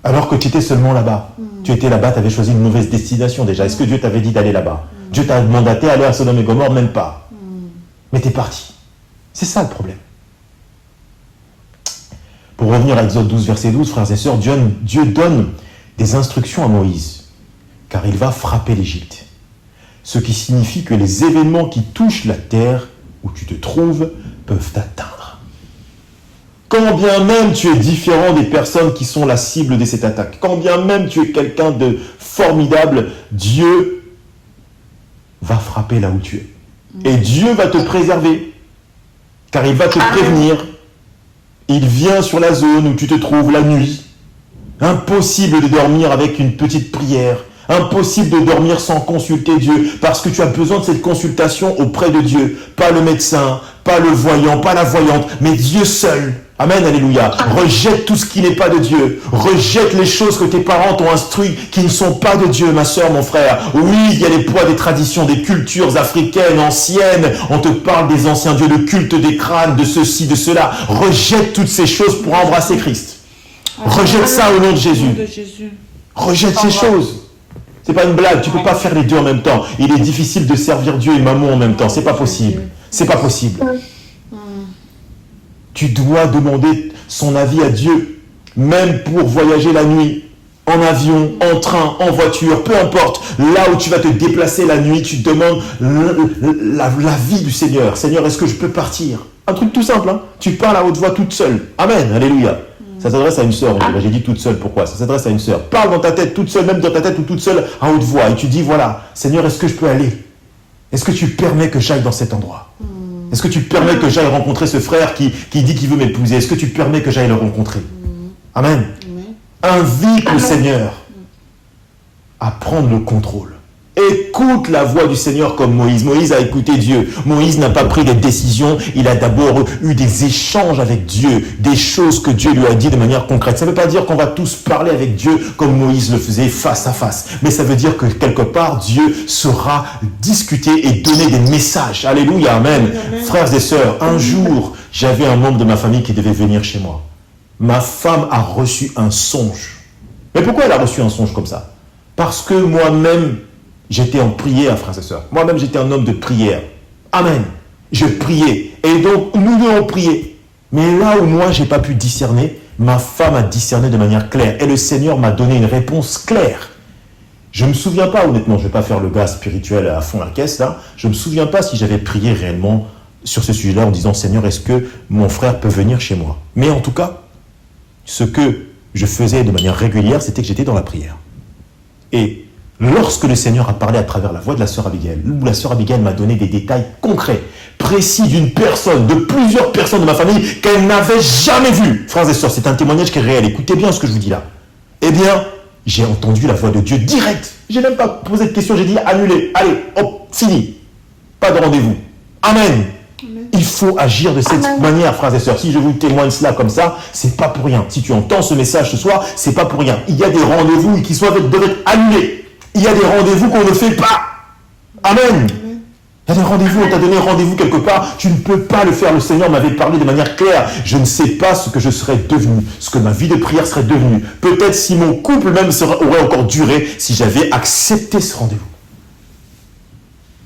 Alors que tu étais seulement là-bas. Tu étais là-bas, tu avais choisi une mauvaise destination déjà. Est-ce que Dieu t'avait dit d'aller là-bas? Dieu t'a mandaté d'aller à Sodome et Gomorrhe, même pas. Mais tu es parti. C'est ça le problème. Pour revenir à Exode 12, verset 12, frères et sœurs, Dieu donne des instructions à Moïse, car il va frapper l'Égypte. Ce qui signifie que les événements qui touchent la terre où tu te trouves peuvent t'atteindre. Quand bien même tu es différent des personnes qui sont la cible de cette attaque, quand bien même tu es quelqu'un de formidable, Dieu va frapper là où tu es. Et Dieu va te préserver, car il va te prévenir. Il vient sur la zone où tu te trouves la nuit. Impossible de dormir avec une petite prière. Impossible de dormir sans consulter Dieu, parce que tu as besoin de cette consultation auprès de Dieu. Pas le médecin, pas le voyant, pas la voyante, mais Dieu seul. Amen, alléluia. Rejette tout ce qui n'est pas de Dieu. Rejette les choses que tes parents t'ont instruit qui ne sont pas de Dieu, ma soeur, mon frère. Oui, il y a les poids des traditions, des cultures africaines anciennes. On te parle des anciens dieux, le culte des crânes, de ceci, de cela. Rejette toutes ces choses pour embrasser Christ. Rejette ça au nom de Jésus. Rejette ces choses. C'est pas une blague, tu peux pas faire les deux en même temps. Il est difficile de servir Dieu et maman en même temps, c'est pas possible. C'est pas possible. Tu dois demander son avis à Dieu, même pour voyager la nuit. en avion, en train, en voiture, peu importe, là où tu vas te déplacer la nuit, tu demandes la vie du Seigneur. Seigneur, est-ce que je peux partir? Un truc tout simple, hein? Tu parles à haute voix toute seule. Amen, alléluia. Ça s'adresse à une sœur, j'ai dit toute seule, pourquoi? Ça s'adresse à une sœur. Parle dans ta tête toute seule, même dans ta tête ou toute seule à haute voix. Et tu dis, voilà, Seigneur, est-ce que je peux aller? Est-ce que tu permets que j'aille dans cet endroit? Est-ce que tu permets que j'aille rencontrer ce frère qui dit qu'il veut m'épouser? Est-ce que tu permets que j'aille le rencontrer? Amen. Invite le Seigneur à prendre le contrôle. Écoute la voix du Seigneur comme Moïse. Moïse a écouté Dieu. Moïse n'a pas pris des décisions. Il a d'abord eu des échanges avec Dieu, des choses que Dieu lui a dit de manière concrète. Ça ne veut pas dire qu'on va tous parler avec Dieu comme Moïse le faisait face à face. Mais ça veut dire que quelque part, Dieu saura discuter et donner des messages. Alléluia, amen. Frères et sœurs, un jour, j'avais un membre de ma famille qui devait venir chez moi. Ma femme a reçu un songe. Mais pourquoi elle a reçu un songe comme ça? Parce que moi-même, j'étais en prière, frères et sœurs. Moi-même, j'étais un homme de prière. Amen. Je priais. Et donc, nous devons prier. Mais là où moi, je n'ai pas pu discerner, ma femme a discerné de manière claire. Et le Seigneur m'a donné une réponse claire. Je ne me souviens pas, honnêtement, je ne vais pas faire le gars spirituel à fond la caisse, là. Je ne me souviens pas si j'avais prié réellement sur ce sujet-là en disant, Seigneur, est-ce que mon frère peut venir chez moi? Mais en tout cas, ce que je faisais de manière régulière, c'était que j'étais dans la prière. Et lorsque le Seigneur a parlé à travers la voix de la sœur Abigail, où la sœur Abigail m'a donné des détails concrets, précis d'une personne, de plusieurs personnes de ma famille qu'elle n'avait jamais vues. Frères et sœurs, c'est un témoignage qui est réel. Écoutez bien ce que je vous dis là. Eh bien, j'ai entendu la voix de Dieu direct. Je n'ai même pas posé de question, j'ai dit annulé. Allez, hop, fini. Pas de rendez-vous. Amen. Il faut agir de cette manière, frères et sœurs. Si je vous témoigne cela comme ça, c'est pas pour rien. Si tu entends ce message ce soir, c'est pas pour rien. Il y a des rendez-vous qui doivent être annulés. Il y a des rendez-vous qu'on ne fait pas. Amen. Il y a des rendez-vous, on t'a donné rendez-vous quelque part, tu ne peux pas le faire. Le Seigneur m'avait parlé de manière claire. Je ne sais pas ce que je serais devenu, ce que ma vie de prière serait devenue. Peut-être si mon couple même aurait encore duré, si j'avais accepté ce rendez-vous.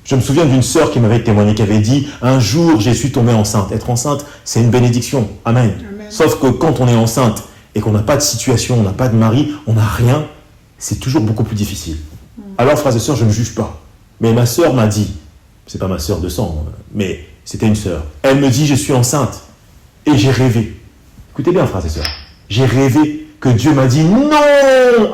Je me souviens d'une sœur qui m'avait témoigné, qui avait dit, un jour, je suis tombée enceinte. Être enceinte, c'est une bénédiction. Amen. Sauf que quand on est enceinte et qu'on n'a pas de situation, on n'a pas de mari, on n'a rien, c'est toujours beaucoup plus difficile. Alors, frères et sœurs, je ne juge pas. Mais ma sœur m'a dit, c'est pas ma sœur de sang, mais c'était une sœur. Elle me dit, je suis enceinte. Et j'ai rêvé. Écoutez bien, frères et sœurs. J'ai rêvé que Dieu m'a dit non,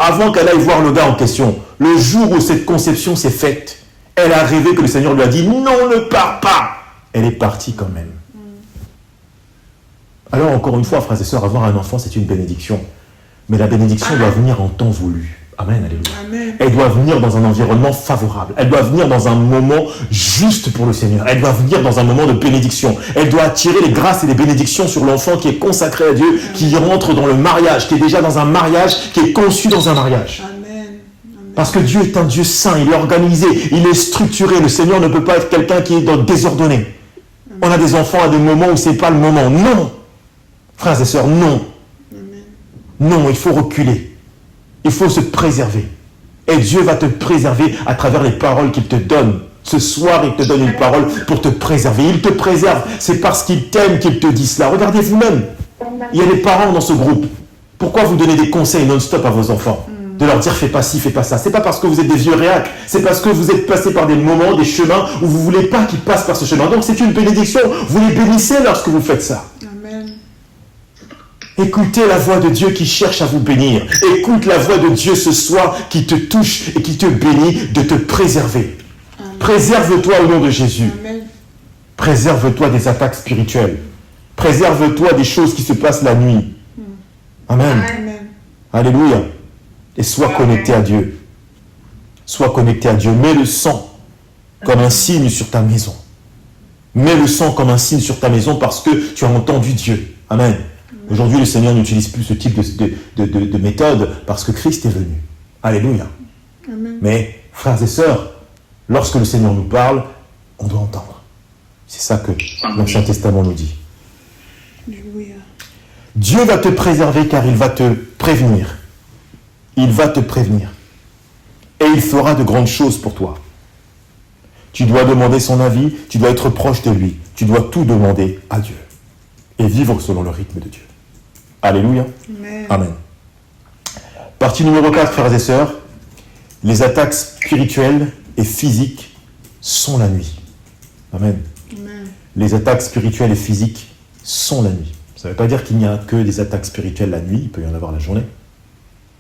avant qu'elle aille voir le gars en question. Le jour où cette conception s'est faite, elle a rêvé que le Seigneur lui a dit non, ne pars pas. Elle est partie quand même. Alors, encore une fois, frères et sœurs, avoir un enfant, c'est une bénédiction. Mais la bénédiction doit venir en temps voulu. Amen, alléluia. Amen. Elle doit venir dans un environnement favorable. Elle doit venir dans un moment juste pour le Seigneur. Elle doit venir dans un moment de bénédiction. Elle doit attirer les grâces et les bénédictions sur l'enfant qui est consacré à Dieu, qui rentre dans le mariage, qui est déjà dans un mariage, qui est conçu dans un mariage. Amen. Parce que Dieu est un Dieu saint, il est organisé, il est structuré. Le Seigneur ne peut pas être quelqu'un qui est désordonné. On a des enfants à des moments où ce n'est pas le moment. Non. Frères et sœurs, non. Non, il faut reculer. Il faut se préserver. Et Dieu va te préserver à travers les paroles qu'il te donne. Ce soir, il te donne une parole pour te préserver. Il te préserve. C'est parce qu'il t'aime qu'il te dit cela. Regardez vous-même. Il y a des parents dans ce groupe. Pourquoi vous donnez des conseils non-stop à vos enfants? De leur dire fais pas ci, fais pas ça. C'est pas parce que vous êtes des vieux réacs. C'est parce que vous êtes passés par des moments, des chemins où vous voulez pas qu'ils passent par ce chemin. Donc c'est une bénédiction. Vous les bénissez lorsque vous faites ça. Amen. Écoutez la voix de Dieu qui cherche à vous bénir. Écoute la voix de Dieu ce soir qui te touche et qui te bénit de te préserver. Préserve-toi au nom de Jésus. Amen. Préserve-toi des attaques spirituelles. Préserve-toi des choses qui se passent la nuit. Amen. Amen. Alléluia. Et sois connecté à Dieu. Sois connecté à Dieu. Mets le sang comme un signe sur ta maison. Mets le sang comme un signe sur ta maison parce que tu as entendu Dieu. Amen. Aujourd'hui, le Seigneur n'utilise plus ce type de méthode parce que Christ est venu. Alléluia. Amen. Mais, frères et sœurs, lorsque le Seigneur nous parle, on doit entendre. C'est ça que l'Ancien Testament nous dit. Alléluia. Dieu va te préserver car il va te prévenir. Il va te prévenir. Et il fera de grandes choses pour toi. Tu dois demander son avis, tu dois être proche de lui. Tu dois tout demander à Dieu. Et vivre selon le rythme de Dieu. Alléluia. Amen. Amen. Partie numéro 4, frères et sœurs. Les attaques spirituelles et physiques sont la nuit. Amen. Amen. Les attaques spirituelles et physiques sont la nuit. Ça ne veut pas dire qu'il n'y a que des attaques spirituelles la nuit, il peut y en avoir la journée.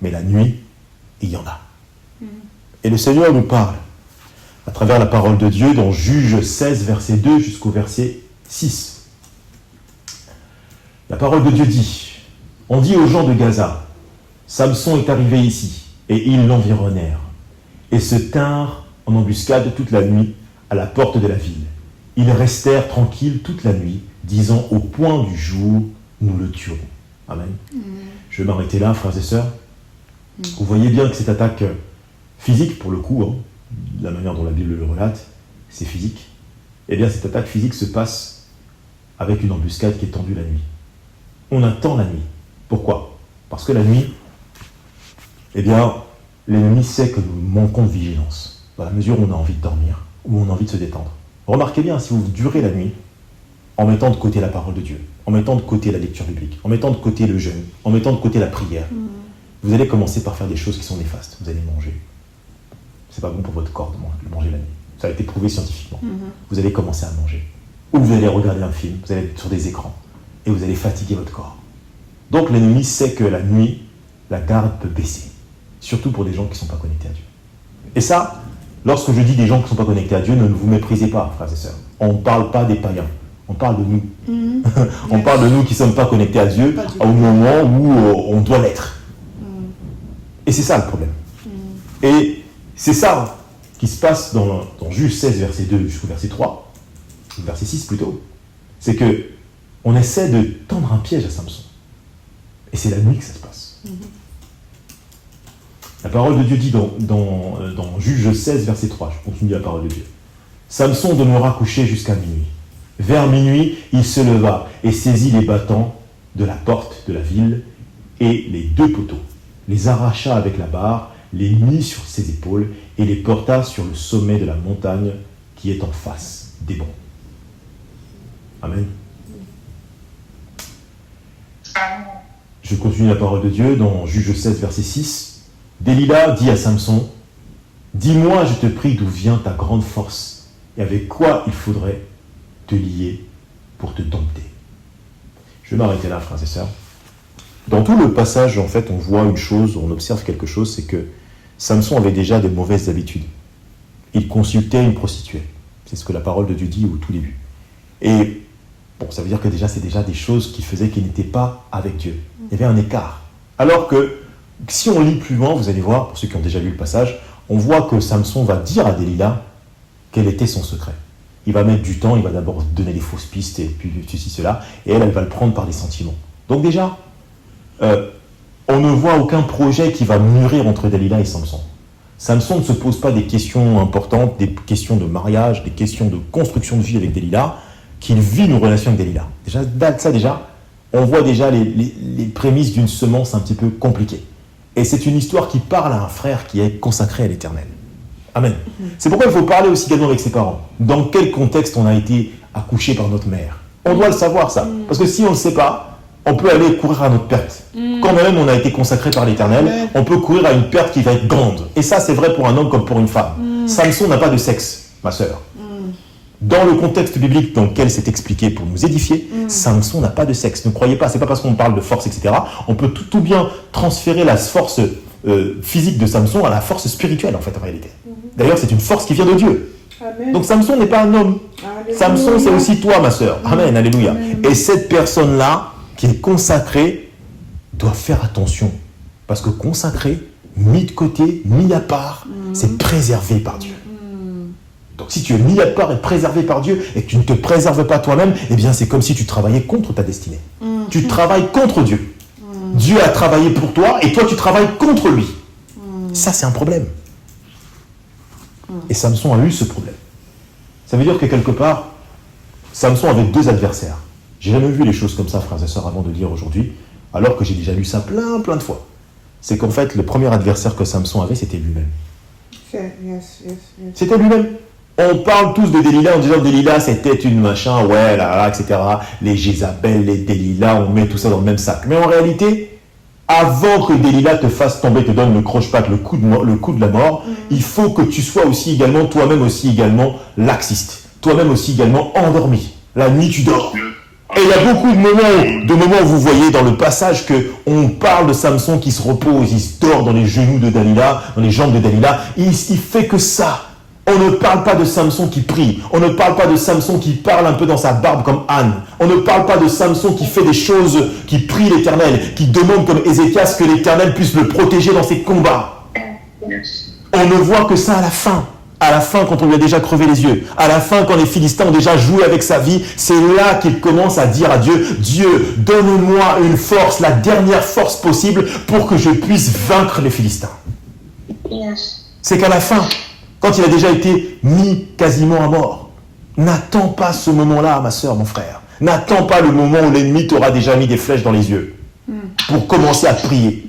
Mais la nuit, il y en a. Et le Seigneur nous parle à travers la parole de Dieu dans Juge 16, verset 2 jusqu'au verset 6. La parole de Dieu dit, on dit aux gens de Gaza, Samson est arrivé ici, et ils l'environnèrent, et se tinrent en embuscade toute la nuit à la porte de la ville. Ils restèrent tranquilles toute la nuit, disant au point du jour, nous le tuerons. Amen. Je vais m'arrêter là, frères et sœurs. Vous voyez bien que cette attaque physique, pour le coup, hein, la manière dont la Bible le relate, c'est physique. Eh bien, cette attaque physique se passe avec une embuscade qui est tendue la nuit. On attend la nuit. Pourquoi? Parce que la nuit, eh bien, l'ennemi sait que nous manquons de vigilance, dans la mesure où on a envie de dormir, où on a envie de se détendre. Remarquez bien, si vous durez la nuit, en mettant de côté la parole de Dieu, en mettant de côté la lecture biblique, en mettant de côté le jeûne, en mettant de côté la prière, vous allez commencer par faire des choses qui sont néfastes. Vous allez manger. C'est pas bon pour votre corps de manger la nuit. Ça a été prouvé scientifiquement. Vous allez commencer à manger. Ou vous allez regarder un film, vous allez être sur des écrans, et vous allez fatiguer votre corps. Donc l'ennemi sait que la nuit, la garde peut baisser. Surtout pour des gens qui ne sont pas connectés à Dieu. Et ça, lorsque je dis des gens qui ne sont pas connectés à Dieu, ne vous méprisez pas, frères et sœurs. On ne parle pas des païens. On parle de nous. On parle de nous qui ne sommes pas connectés à Dieu au moment où on doit l'être. Et c'est ça le problème. Et c'est ça qui se passe dans Juge 16, verset 2 jusqu'au verset 3, verset 6 plutôt. C'est que on essaie de tendre un piège à Samson. Et c'est la nuit que ça se passe. La parole de Dieu dit dans Juge 16, verset 3, je continue la parole de Dieu. Samson demeura couché jusqu'à minuit. Vers minuit, il se leva et saisit les battants de la porte de la ville et les deux poteaux, les arracha avec la barre, les mit sur ses épaules et les porta sur le sommet de la montagne qui est en face d'Hébron. Amen. Je continue la parole de Dieu dans Juge 16, verset 6. Délila dit à Samson, « Dis-moi, je te prie, d'où vient ta grande force et avec quoi il faudrait te lier pour te dompter. » Je vais m'arrêter là, frères et sœurs. Dans tout le passage, en fait, on voit une chose, on observe quelque chose, c'est que Samson avait déjà de mauvaises habitudes. Il consultait une prostituée. C'est ce que la parole de Dieu dit au tout début. Et bon, ça veut dire que déjà, c'est déjà des choses qui faisaient qu'il n'était pas avec Dieu. Il y avait un écart. Alors que, si on lit plus loin, vous allez voir, pour ceux qui ont déjà lu le passage, on voit que Samson va dire à Délila quel était son secret. Il va mettre du temps, il va d'abord donner des fausses pistes, et puis ceci, cela, et elle va le prendre par des sentiments. Donc déjà, on ne voit aucun projet qui va mûrir entre Délila et Samson. Samson ne se pose pas des questions importantes, des questions de mariage, des questions de construction de vie avec Délila, qu'il vit une relation avec Délila. Déjà, on voit déjà les prémices d'une semence un petit peu compliquée. Et c'est une histoire qui parle à un frère qui est consacré à l'Éternel. Amen. C'est pourquoi il faut parler aussi également avec ses parents. Dans quel contexte on a été accouché par notre mère? On doit le savoir, ça. Parce que si on ne le sait pas, on peut aller courir à notre perte. Quand même on a été consacré par l'Éternel, on peut courir à une perte qui va être grande. Et ça, c'est vrai pour un homme comme pour une femme. Samson n'a pas de sexe, ma sœur. Dans le contexte biblique dans lequel c'est expliqué pour nous édifier, Samson n'a pas de sexe. Ne croyez pas, c'est pas parce qu'on parle de force, etc. On peut tout bien transférer la force physique de Samson à la force spirituelle, en fait, en réalité. D'ailleurs, c'est une force qui vient de Dieu. Amen. Donc Samson n'est pas un homme. Alléluia. Samson, c'est aussi toi, ma sœur. Amen, alléluia. Amen. Et cette personne-là, qui est consacrée, doit faire attention. Parce que consacré, mis de côté, mis à part, c'est préservé par Dieu. Donc si tu es mis à part et préservé par Dieu et que tu ne te préserves pas toi-même, eh bien c'est comme si tu travaillais contre ta destinée. Tu travailles contre Dieu. Dieu a travaillé pour toi et toi tu travailles contre lui. Ça c'est un problème. Et Samson a eu ce problème. Ça veut dire que quelque part, Samson avait deux adversaires. J'ai jamais vu les choses comme ça, frères et sœurs, avant de lire aujourd'hui, alors que j'ai déjà lu ça plein de fois. C'est qu'en fait, le premier adversaire que Samson avait, c'était lui-même. C'était lui-même. On parle tous de Délila en disant que Délila c'était une machin, ouais, là, etc. Les Jézabel, les Délila, on met tout ça dans le même sac. Mais en réalité, Avant que Delilah te fasse tomber, te donne le croche-patte, le coup de la mort, il faut que tu sois aussi également, toi-même aussi également, laxiste. Toi-même aussi également endormi. La nuit, tu dors. Et il y a beaucoup de moments où vous voyez dans le passage qu'on parle de Samson qui se repose, il se dort dans les genoux de Dalila, dans les jambes de Dalila. Il fait que ça. On ne parle pas de Samson qui prie. On ne parle pas de Samson qui parle un peu dans sa barbe comme Anne. On ne parle pas de Samson qui fait des choses, qui prie l'Éternel, qui demande comme Ézéchias que l'Éternel puisse le protéger dans ses combats. On ne voit que ça à la fin. À la fin, quand on lui a déjà crevé les yeux. À la fin, quand les Philistins ont déjà joué avec sa vie, c'est là qu'il commence à dire à Dieu, Dieu, donne-moi une force, la dernière force possible pour que je puisse vaincre les Philistins. C'est qu'à la fin, quand il a déjà été mis quasiment à mort, n'attends pas ce moment-là, ma soeur, mon frère. N'attends pas le moment où l'ennemi t'aura déjà mis des flèches dans les yeux pour commencer à prier.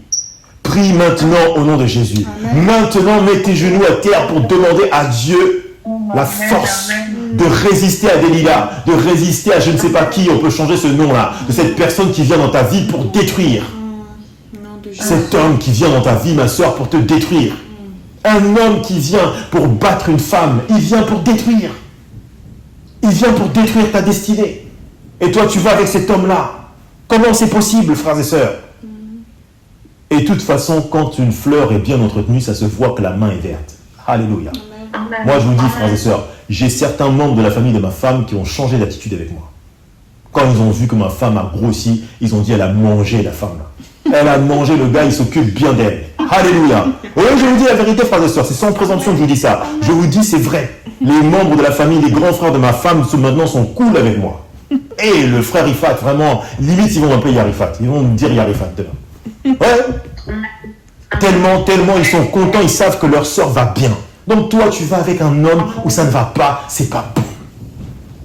Prie maintenant au nom de Jésus. Amen. Maintenant, mets tes genoux à terre pour demander à Dieu la force de résister à Delilah, de résister à je ne sais pas qui, on peut changer ce nom-là, de cette personne qui vient dans ta vie pour détruire. Cet homme qui vient dans ta vie, ma soeur, pour te détruire. Un homme qui vient pour battre une femme, il vient pour détruire. Il vient pour détruire ta destinée. Et toi, tu vas avec cet homme-là. Comment c'est possible, frères et sœurs? Et de toute façon, quand une fleur est bien entretenue, ça se voit que la main est verte. Alléluia. Amen. Moi, je vous dis, frères et sœurs, j'ai certains membres de la famille de ma femme qui ont changé d'attitude avec moi. Quand ils ont vu que ma femme a grossi, ils ont dit, elle a mangé la femme. Elle a mangé le gars, il s'occupe bien d'elle. Alléluia. Oui, je vous dis la vérité, frères et sœurs, c'est sans présomption que je vous dis ça. Je vous dis, c'est vrai. Les membres de la famille, les grands frères de ma femme, maintenant sont cool avec moi. Et le frère Ifat, vraiment, limite, ils vont m'appeler Yarifat. Ils vont me dire Yarifat demain. Ouais. Tellement ils sont contents, ils savent que leur sœur va bien. Donc toi, tu vas avec un homme où ça ne va pas, c'est pas bon.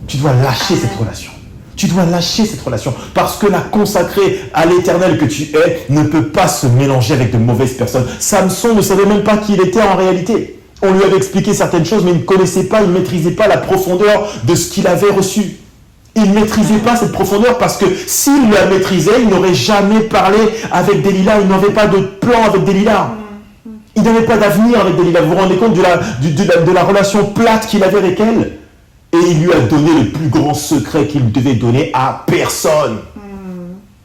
Tu dois lâcher cette relation. Tu dois lâcher cette relation. Parce que la consacrée à l'Éternel que tu es ne peut pas se mélanger avec de mauvaises personnes. Samson ne savait même pas qui il était en réalité. On lui avait expliqué certaines choses, mais il ne connaissait pas, il ne maîtrisait pas la profondeur de ce qu'il avait reçu. Il ne maîtrisait pas cette profondeur parce que s'il la maîtrisait, il n'aurait jamais parlé avec Delilah. Il n'avait pas de plan avec Delilah. Il n'avait pas d'avenir avec Delilah. Vous vous rendez compte de la relation plate qu'il avait avec elle? Et il lui a donné le plus grand secret qu'il devait donner à personne.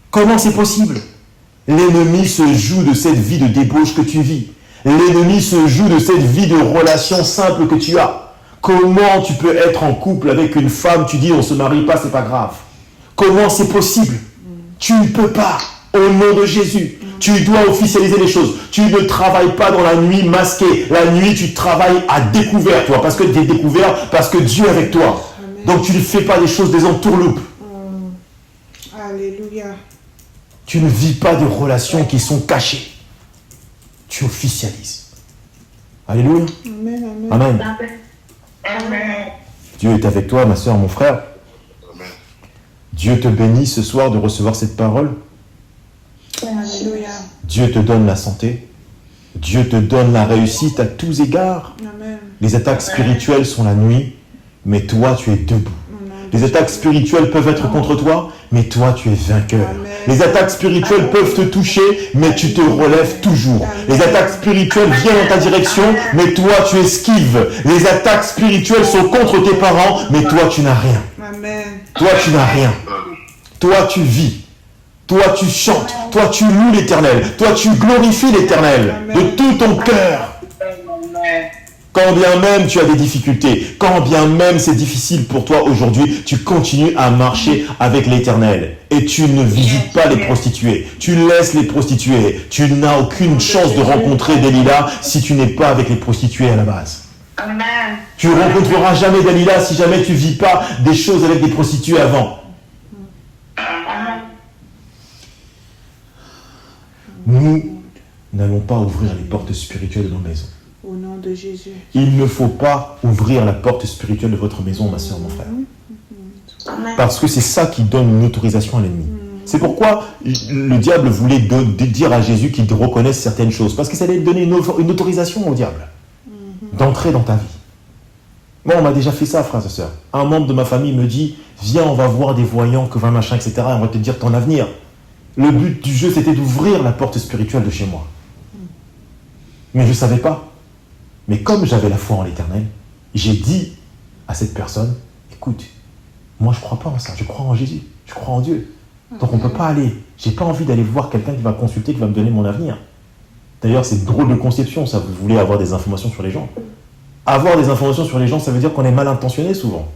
Comment c'est possible? L'ennemi se joue de cette vie de débauche que tu vis. L'ennemi se joue de cette vie de relation simple que tu as. Comment tu peux être en couple avec une femme, tu dis on ne se marie pas, c'est pas grave. Comment c'est possible? Tu ne peux pas, au nom de Jésus. Tu dois officialiser les choses. Tu ne travailles pas dans la nuit masquée. La nuit, tu travailles à découvert, toi, parce que tu es découvert, parce que Dieu est avec toi. Amen. Donc tu ne fais pas des choses des entourloupes. Alléluia. Tu ne vis pas de relations qui sont cachées. Tu officialises. Alléluia. Amen. Amen. Amen. Dieu est avec toi, ma soeur, mon frère. Amen. Dieu te bénit ce soir de recevoir cette parole. Alléluia. Dieu te donne la santé. Dieu te donne la réussite à tous égards. Amen. Les attaques spirituelles sont la nuit, mais toi, tu es debout. Les attaques spirituelles peuvent être contre toi, mais toi, tu es vainqueur. Amen. Les attaques spirituelles peuvent te toucher, mais tu te relèves toujours. Amen. Les attaques spirituelles viennent dans ta direction, mais toi, tu esquives. Les attaques spirituelles sont contre tes parents, mais toi, tu n'as rien. Amen. Toi, tu n'as rien. Toi, tu vis. Toi, tu chantes. Toi, tu loues l'Éternel. Toi, tu glorifies l'Éternel de tout ton cœur. Quand bien même tu as des difficultés, quand bien même c'est difficile pour toi aujourd'hui, tu continues à marcher avec l'Éternel. Et tu ne visites pas les prostituées. Tu laisses les prostituées. Tu n'as aucune chance de rencontrer Delilah si tu n'es pas avec les prostituées à la base. Amen. Tu ne rencontreras jamais Delilah si jamais tu ne vis pas des choses avec des prostituées avant. Nous n'allons pas ouvrir les portes spirituelles de nos maisons. Au nom de Jésus. Il ne faut pas ouvrir la porte spirituelle de votre maison, ma soeur, mon frère. Parce que c'est ça qui donne une autorisation à l'ennemi. C'est pourquoi le diable voulait dire à Jésus qu'il reconnaisse certaines choses. Parce que ça allait donner une autorisation au diable d'entrer dans ta vie. Moi, on m'a déjà fait ça, frères et sœurs. Un membre de ma famille me dit, viens, on va voir des voyants, que va machin, etc. Et on va te dire ton avenir. Le but du jeu, c'était d'ouvrir la porte spirituelle de chez moi. Mais je ne savais pas. Mais comme j'avais la foi en l'Éternel, j'ai dit à cette personne, écoute, moi je ne crois pas en ça, je crois en Jésus, je crois en Dieu. Donc on ne peut pas aller, j'ai pas envie d'aller voir quelqu'un qui va consulter, qui va me donner mon avenir. D'ailleurs, c'est une drôle de conception, ça, vous voulez avoir des informations sur les gens. Avoir des informations sur les gens, ça veut dire qu'on est mal intentionné souvent.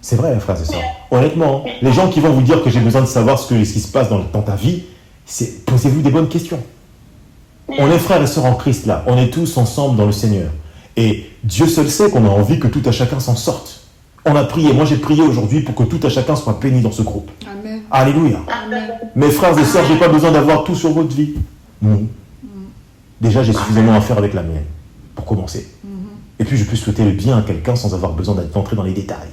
C'est vrai, frère, c'est ça. Honnêtement, les gens qui vont vous dire que j'ai besoin de savoir ce qui se passe dans ta vie, posez-vous des bonnes questions. On est frères et sœurs en Christ là, on est tous ensemble dans le Seigneur. Et Dieu seul sait qu'on a envie que tout à chacun s'en sorte. On a prié, moi j'ai prié aujourd'hui pour que tout à chacun soit béni dans ce groupe. Amen. Alléluia. Amen. Mes frères et sœurs, je n'ai pas besoin d'avoir tout sur votre vie. Non. Déjà, j'ai suffisamment à faire avec la mienne, pour commencer. Et puis, je peux souhaiter le bien à quelqu'un sans avoir besoin d'entrer dans les détails.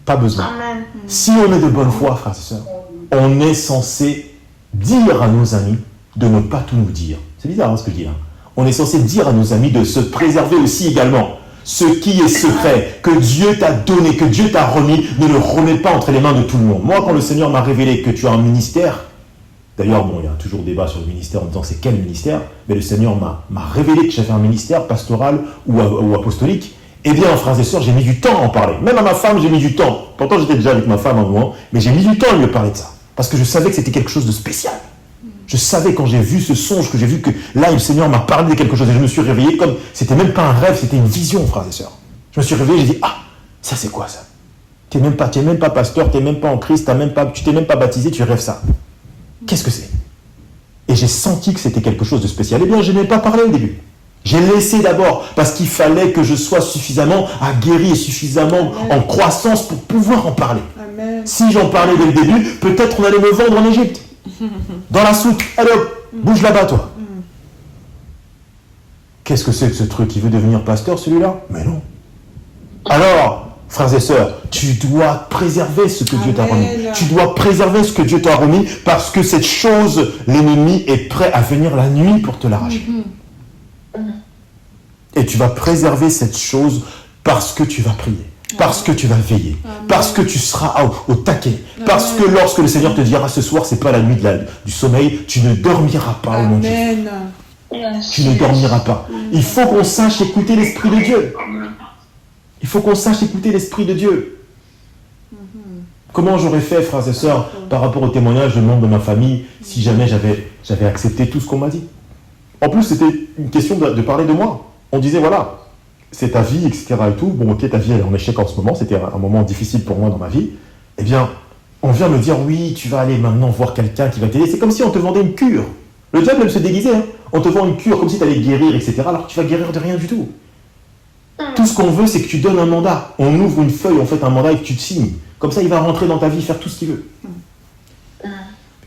Pas besoin. Amen. Si on est de bonne foi, frères et sœurs, on est censé dire à nos amis de ne pas tout nous dire. C'est bizarre ce que je dis là. On est censé dire à nos amis de se préserver aussi également. Ce qui est secret, que Dieu t'a donné, que Dieu t'a remis, ne le remets pas entre les mains de tout le monde. Moi, quand le Seigneur m'a révélé que tu as un ministère, d'ailleurs, bon, il y a toujours débat sur le ministère en disant c'est quel ministère, mais le Seigneur m'a révélé que j'avais un ministère pastoral ou apostolique. Eh bien, frères et sœurs, j'ai mis du temps à en parler. Même à ma femme, j'ai mis du temps. Pourtant, j'étais déjà avec ma femme à un moment, mais j'ai mis du temps à lui parler de ça. Parce que je savais que c'était quelque chose de spécial. Je savais quand j'ai vu ce songe, que j'ai vu que là, le Seigneur m'a parlé de quelque chose. Et je me suis réveillé comme, c'était même pas un rêve, c'était une vision, frères et sœurs. Je me suis réveillé, j'ai dit, ah, ça c'est quoi ça? Tu n'es même pas pasteur, tu n'es même pas en Christ, tu t'es même pas baptisé, tu rêves ça. Qu'est-ce que c'est? Et j'ai senti que c'était quelque chose de spécial. Eh bien, je n'ai pas parlé au début. J'ai laissé d'abord, parce qu'il fallait que je sois suffisamment aguerri et suffisamment en croissance pour pouvoir en parler. Amen. Si j'en parlais dès le début, peut-être on allait me vendre en Égypte. Dans la soute. Allez hop, bouge là-bas toi. Qu'est-ce que c'est que ce truc? Il veut devenir pasteur celui-là? Mais non. Alors, frères et sœurs, tu dois préserver ce que Dieu t'a remis. Tu dois préserver ce que Dieu t'a remis parce que cette chose, l'ennemi est prêt à venir la nuit pour te l'arracher. Et tu vas préserver cette chose parce que tu vas prier, parce que tu vas veiller, parce que tu seras au taquet, parce que lorsque le Seigneur te dira ce soir, c'est pas la nuit du sommeil, tu ne dormiras pas au nom de Jésus. Amen. Tu ne dormiras pas. Il faut qu'on sache écouter l'Esprit de Dieu. Il faut qu'on sache écouter l'Esprit de Dieu. Comment j'aurais fait, frères et sœurs, par rapport au témoignage de membres de ma famille, si jamais j'avais accepté tout ce qu'on m'a dit? En plus, c'était une question de parler de moi. On disait, voilà, c'est ta vie, etc. et tout. Bon, ok, ta vie, elle est en échec en ce moment. C'était un moment difficile pour moi dans ma vie. Eh bien, on vient me dire, oui, tu vas aller maintenant voir quelqu'un qui va t'aider. C'est comme si on te vendait une cure. Le diable aime se déguiser. Hein. On te vend une cure comme si tu allais guérir, etc. Alors que tu vas guérir de rien du tout. Tout ce qu'on veut, c'est que tu donnes un mandat. On ouvre une feuille, on fait un mandat et que tu te signes. Comme ça, il va rentrer dans ta vie, faire tout ce qu'il veut.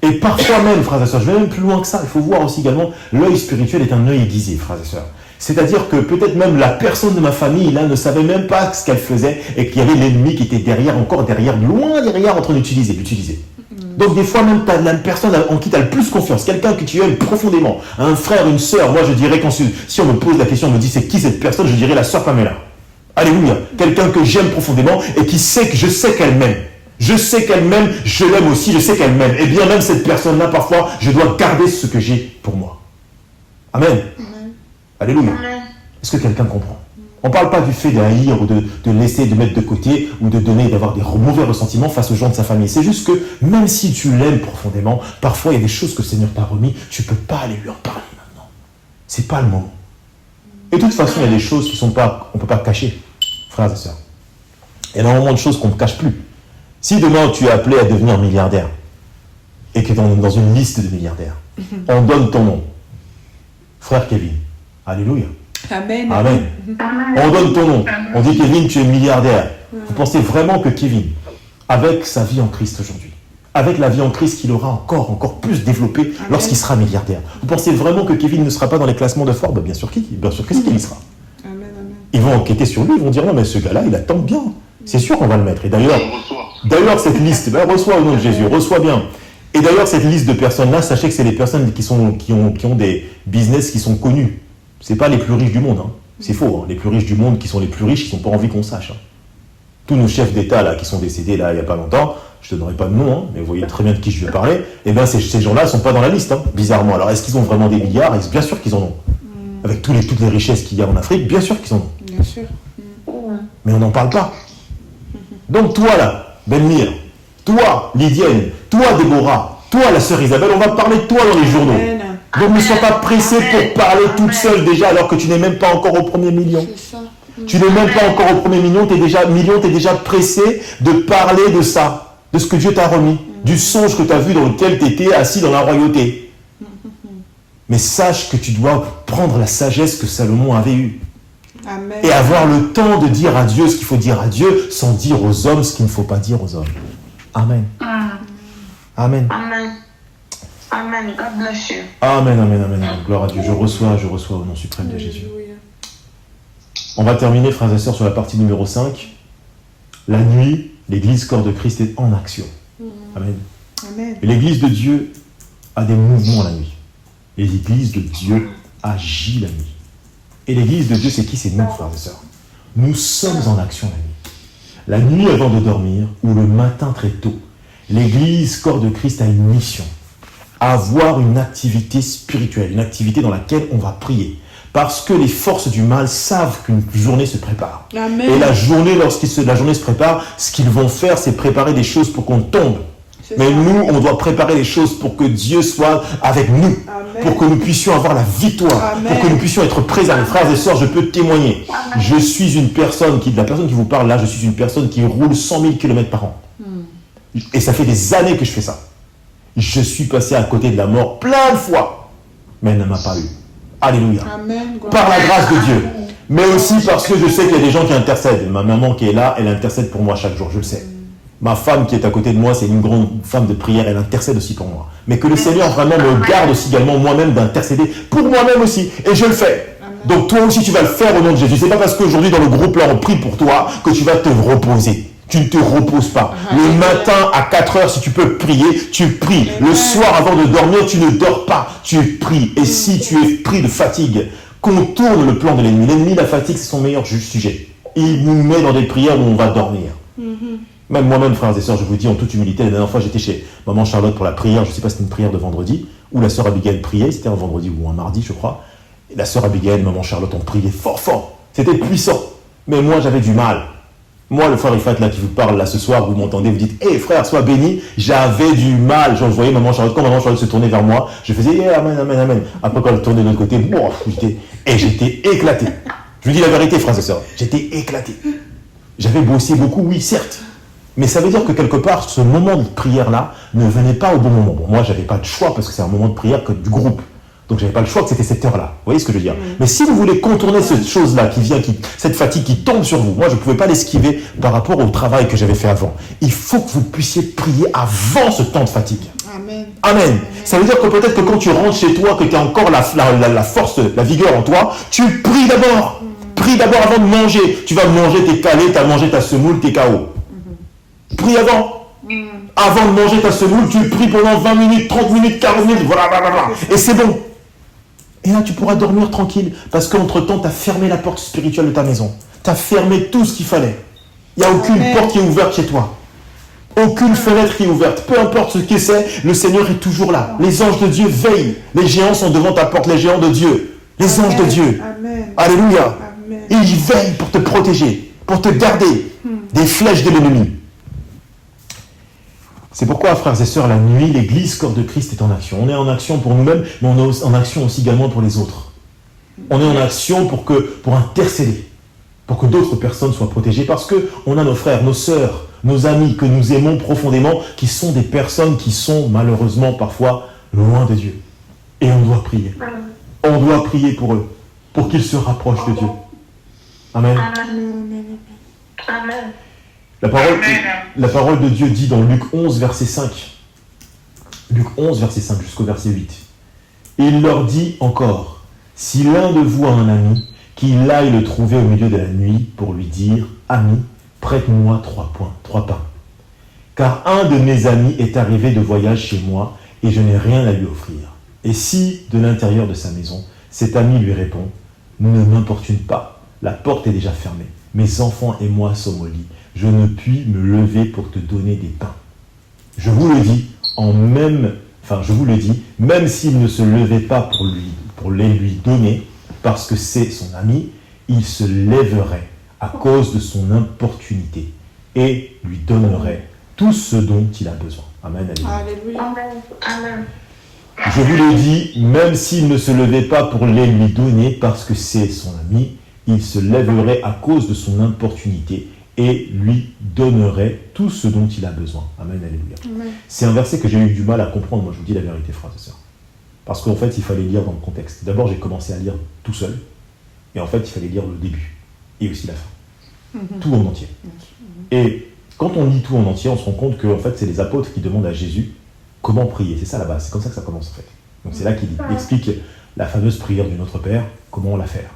Et parfois même, frères et sœurs, je vais même plus loin que ça. Il faut voir aussi également, l'œil spirituel est un œil aiguisé, frères et sœurs. C'est-à-dire que peut-être même la personne de ma famille, là, ne savait même pas ce qu'elle faisait et qu'il y avait l'ennemi qui était derrière, encore derrière, loin derrière, en train d'utiliser. Donc des fois même, tu as la personne en qui tu as le plus confiance, quelqu'un que tu aimes profondément, un frère, une sœur. Moi, je dirais, si on me pose la question, on me dit c'est qui cette personne, je dirais la sœur Pamela. Alléluia. Quelqu'un que j'aime profondément et qui sait que je sais qu'elle m'aime. Je sais qu'elle m'aime, je l'aime aussi, je sais qu'elle m'aime. Et bien même cette personne-là, parfois, je dois garder ce que j'ai pour moi. Amen. Alléluia. Est-ce que quelqu'un comprend? On ne parle pas du fait d'haïr ou de laisser, de mettre de côté ou de donner, d'avoir des mauvais ressentiments face aux gens de sa famille. C'est juste que même si tu l'aimes profondément, parfois il y a des choses que le Seigneur t'a remis, tu ne peux pas aller lui en parler maintenant. Ce n'est pas le moment. Et de toute façon, il y a des choses qu'on ne peut pas cacher, frères et sœurs. Il y a énormément de choses qu'on ne cache plus. Si demain tu es appelé à devenir milliardaire et que tu es dans une liste de milliardaires, on donne ton nom. Frère Kevin. Alléluia. Amen. Amen. On donne ton nom. On dit Kevin, tu es milliardaire. Vous pensez vraiment que Kevin, avec sa vie en Christ aujourd'hui, avec la vie en Christ qu'il aura encore plus développée lorsqu'il sera milliardaire, vous pensez vraiment que Kevin ne sera pas dans les classements de Forbes? Bien sûr qu'il y sera. Amen. Ils vont enquêter sur lui, ils vont dire non mais ce gars-là, il attend bien. C'est sûr qu'on va le mettre. Et d'ailleurs cette liste, reçois au nom de Jésus, reçois bien. Et d'ailleurs cette liste de personnes-là, sachez que c'est les personnes qui ont des business qui sont connus. C'est pas les plus riches du monde. Hein. C'est faux. Hein. Les plus riches du monde qui sont les plus riches, ils n'ont pas envie qu'on sache. Hein. Tous nos chefs d'État là, qui sont décédés là, il n'y a pas longtemps, je ne te donnerai pas de nom, hein, mais vous voyez très bien de qui je veux parler, et bien ces gens-là ne sont pas dans la liste, hein, bizarrement. Alors est-ce qu'ils ont vraiment des milliards? Bien sûr qu'ils en ont. Avec toutes les richesses qu'il y a en Afrique, bien sûr qu'ils en ont. Bien sûr. Mais on n'en parle pas. Donc toi là, Benmir, toi Lydienne, toi Déborah, toi la sœur Isabelle, on va parler de toi dans les journaux. Amen. Donc ne sois pas pressé pour parler toute seule déjà alors que tu n'es même pas encore au premier million. C'est ça. Tu n'es même pas encore au premier million, tu es déjà pressé de parler de ça, de ce que Dieu t'a remis, du songe que tu as vu dans lequel tu étais assis dans la royauté. Mais sache que tu dois prendre la sagesse que Salomon avait eue. Amen. Et avoir le temps de dire à Dieu ce qu'il faut dire à Dieu sans dire aux hommes ce qu'il ne faut pas dire aux hommes. Amen. Amen. Amen. Amen. God bless you. Amen, amen, amen, amen. Gloire à Dieu. Je reçois au nom suprême de Jésus. Alléluia. On va terminer, frères et sœurs, sur la partie numéro 5. La nuit, l'Église Corps de Christ est en action. Amen. Amen. Et l'Église de Dieu a des mouvements la nuit. Et l'Église de Dieu agit la nuit. Et l'Église de Dieu, c'est qui? C'est nous, frères et sœurs. Nous sommes en action la nuit. La nuit avant de dormir, ou le matin très tôt, l'Église Corps de Christ a une mission. Avoir une activité spirituelle, une activité dans laquelle on va prier. Parce que les forces du mal savent qu'une journée se prépare. Amen. Et la journée, la journée se prépare, ce qu'ils vont faire, c'est préparer des choses pour qu'on tombe. C'est Mais ça. nous, on doit préparer les choses pour que Dieu soit avec nous. Amen. Pour que nous puissions avoir la victoire. Amen. Pour que nous puissions être présents. Les frères et sœurs, je peux témoigner. Je suis une personne la personne qui vous parle là, je suis une personne qui roule 100 000 km par an. Et ça fait des années que je fais ça. Je suis passé à côté de la mort plein de fois. Mais elle ne m'a pas eu. Alléluia. Amen. Gloire. Par la grâce de Dieu. Mais aussi parce que je sais qu'il y a des gens qui intercèdent. Ma maman qui est là, elle intercède pour moi chaque jour, je le sais. Ma femme qui est à côté de moi, c'est une grande femme de prière, elle intercède aussi pour moi. Mais que le Seigneur vraiment me garde aussi également moi-même d'intercéder pour moi-même aussi. Et je le fais. Donc toi aussi tu vas le faire au nom de Jésus. C'est pas parce qu'aujourd'hui dans le groupe là on prie pour toi que tu vas te reposer. Tu ne te reposes pas. Le matin à 4 heures, si tu peux prier, tu pries. Le soir avant de dormir, tu ne dors pas. Tu pries. Et si tu es pris de fatigue, contourne le plan de l'ennemi. L'ennemi, la fatigue, c'est son meilleur sujet. Il nous met dans des prières où on va dormir. Même moi-même, frères et sœurs, je vous dis en toute humilité, la dernière fois j'étais chez maman Charlotte pour la prière, je ne sais pas si c'était une prière de vendredi, où la sœur Abigail priait, c'était un vendredi ou un mardi je crois, et la sœur Abigail, maman Charlotte ont prié fort fort, c'était puissant, mais moi j'avais du mal. Moi le frère Ifat là qui vous parle là ce soir, vous m'entendez, vous dites, hé frère, sois béni, j'avais du mal, je voyais maman Charlotte, quand maman Charlotte se tournait vers moi, je faisais, amen, amen, amen, après quand elle tournait de l'autre côté, j'étais éclaté. Je vous dis la vérité frères et sœurs, j'étais éclaté. J'avais bossé beaucoup, oui certes, mais ça veut dire que quelque part, ce moment de prière-là ne venait pas au bon moment. Bon, moi, j'avais pas de choix parce que c'est un moment de prière que du groupe. Donc, j'avais pas le choix que c'était cette heure-là. Vous voyez ce que je veux dire? Mais si vous voulez contourner cette chose-là qui vient, cette fatigue qui tombe sur vous, moi, je ne pouvais pas l'esquiver par rapport au travail que j'avais fait avant. Il faut que vous puissiez prier avant ce temps de fatigue. Amen. Amen. Ça veut dire que peut-être que quand tu rentres chez toi, que tu as encore la force, la vigueur en toi, tu pries d'abord. Prie d'abord avant de manger. Tu vas manger tes calés, tu as mangé ta semoule, tes KO. Prie avant. Avant de manger ta semoule, tu pries pendant 20 minutes, 30 minutes, 40 minutes, voilà. Et c'est bon. Et là, tu pourras dormir tranquille. Parce qu'entre-temps, tu as fermé la porte spirituelle de ta maison. Tu as fermé tout ce qu'il fallait. Il n'y a aucune porte qui est ouverte chez toi. Aucune fenêtre qui est ouverte. Peu importe ce que c'est, le Seigneur est toujours là. Les anges de Dieu veillent. Les géants sont devant ta porte, les géants de Dieu. Les anges de Dieu. Amen. Alléluia. Amen. Et ils veillent pour te protéger, pour te garder des flèches de l'ennemi. C'est pourquoi, frères et sœurs, la nuit, l'Église Corps de Christ est en action. On est en action pour nous-mêmes, mais on est en action aussi également pour les autres. On est en action pour intercéder, pour que d'autres personnes soient protégées, parce qu'on a nos frères, nos sœurs, nos amis que nous aimons profondément, qui sont des personnes qui sont malheureusement parfois loin de Dieu. Et on doit prier. On doit prier pour eux, pour qu'ils se rapprochent de Dieu. Amen. Amen. La parole de Dieu dit dans Luc 11, verset 5. Luc 11, verset 5 jusqu'au verset 8. Et il leur dit encore, si l'un de vous a un ami, qu'il aille le trouver au milieu de la nuit pour lui dire, ami, prête-moi 3 pains. Car un de mes amis est arrivé de voyage chez moi et je n'ai rien à lui offrir. Et si, de l'intérieur de sa maison, cet ami lui répond, ne m'importune pas, la porte est déjà fermée mes enfants et moi sommes au lit. Je ne puis me lever pour te donner des pains. Je vous le dis, même s'il ne se levait pas pour les lui donner, parce que c'est son ami, il se lèverait à cause de son importunité et lui donnerait tout ce dont il a besoin. Amen. Alléluia. Amen. Amen. Je vous le dis, même s'il ne se levait pas pour les lui donner, parce que c'est son ami, il se lèverait à cause de son importunité et lui donnerait tout ce dont il a besoin. Amen, alléluia. Amen. C'est un verset que j'ai eu du mal à comprendre, moi je vous dis la vérité, frères et sœurs. Parce qu'en fait, il fallait lire dans le contexte. D'abord, j'ai commencé à lire tout seul, et en fait, il fallait lire le début, et aussi la fin. Tout en entier. Et quand on lit tout en entier, on se rend compte que en fait, c'est les apôtres qui demandent à Jésus comment prier. C'est ça la base, c'est comme ça que ça commence en fait. Donc c'est là qu'il explique la fameuse prière du Notre Père, comment la faire.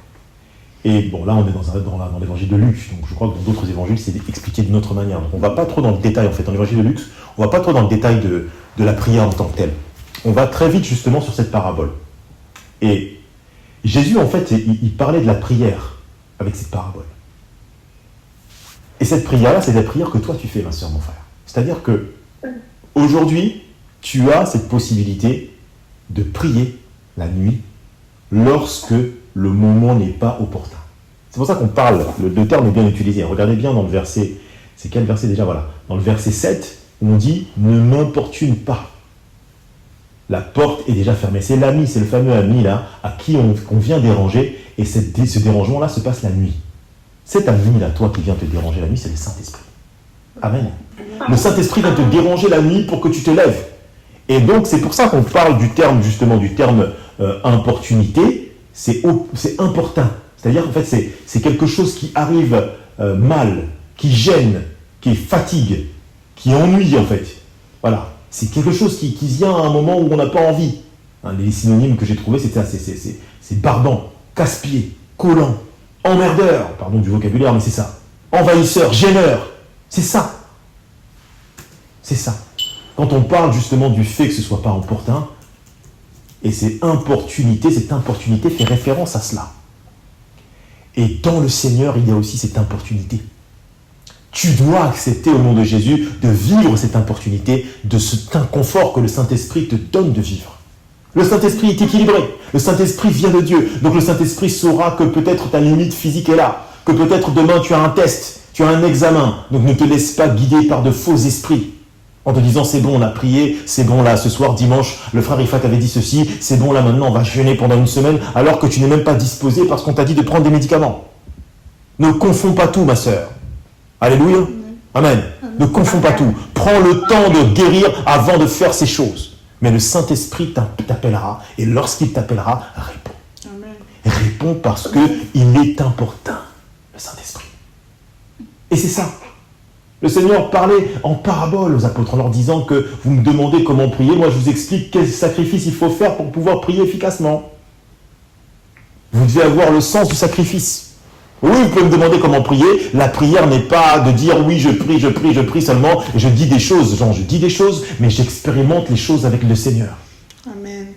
Et bon, là, on est dans l'évangile de Luc, donc je crois que dans d'autres évangiles, c'est expliqué d'une autre manière. Donc on ne va pas trop dans le détail, en fait. Dans l'évangile de Luc, on ne va pas trop dans le détail de la prière en tant que telle. On va très vite, justement, sur cette parabole. Et Jésus, en fait, il parlait de la prière avec cette parabole. Et cette prière-là, c'est la prière que toi, tu fais, ma soeur, mon frère. C'est-à-dire que, aujourd'hui, tu as cette possibilité de prier la nuit lorsque le moment n'est pas opportun. C'est pour ça qu'on parle, le terme est bien utilisé. Regardez bien dans le verset, c'est quel verset déjà? Voilà. Dans le verset 7, on dit « Ne m'importune pas ». La porte est déjà fermée. C'est l'ami, c'est le fameux ami là, à qui on vient déranger, et ce dérangement-là se passe la nuit. Cet ami-là, toi qui viens te déranger la nuit, c'est le Saint-Esprit. Amen. Le Saint-Esprit vient te déranger la nuit pour que tu te lèves. Et donc, c'est pour ça qu'on parle du terme, justement, du terme importunité. C'est important. C'est-à-dire, en fait, c'est quelque chose qui arrive mal, qui gêne, qui fatigue, qui ennuie, en fait. Voilà. C'est quelque chose qui vient à un moment où on n'a pas envie. Hein, les synonymes que j'ai trouvés, c'est ça. C'est barbant, casse-pied, collant, emmerdeur, pardon du vocabulaire, mais c'est ça. Envahisseur, gêneur. C'est ça. C'est ça. Quand on parle justement du fait que ce ne soit pas opportun, et cette importunité fait référence à cela. Et dans le Seigneur, il y a aussi cette importunité. Tu dois accepter au nom de Jésus de vivre cette importunité, de cet inconfort que le Saint-Esprit te donne de vivre. Le Saint-Esprit est équilibré. Le Saint-Esprit vient de Dieu. Donc le Saint-Esprit saura que peut-être ta limite physique est là, que peut-être demain tu as un test, tu as un examen. Donc ne te laisse pas guider par de faux esprits. En te disant, c'est bon, on a prié, c'est bon, là, ce soir, dimanche, le frère Ifat avait dit ceci, c'est bon, là, maintenant, on va jeûner pendant une semaine, alors que tu n'es même pas disposé parce qu'on t'a dit de prendre des médicaments. Ne confonds pas tout, ma sœur. Alléluia. Amen. Ne confonds pas tout. Prends le temps de guérir avant de faire ces choses. Mais le Saint-Esprit t'appellera, et lorsqu'il t'appellera, réponds. Amen. Réponds parce qu'il est important, le Saint-Esprit. Et c'est ça. Le Seigneur parlait en parabole aux apôtres en leur disant que vous me demandez comment prier, moi je vous explique quel sacrifice il faut faire pour pouvoir prier efficacement. Vous devez avoir le sens du sacrifice. Oui, vous pouvez me demander comment prier. La prière n'est pas de dire oui, je prie seulement, et je dis des choses. Genre, je dis des choses, mais j'expérimente les choses avec le Seigneur. Amen.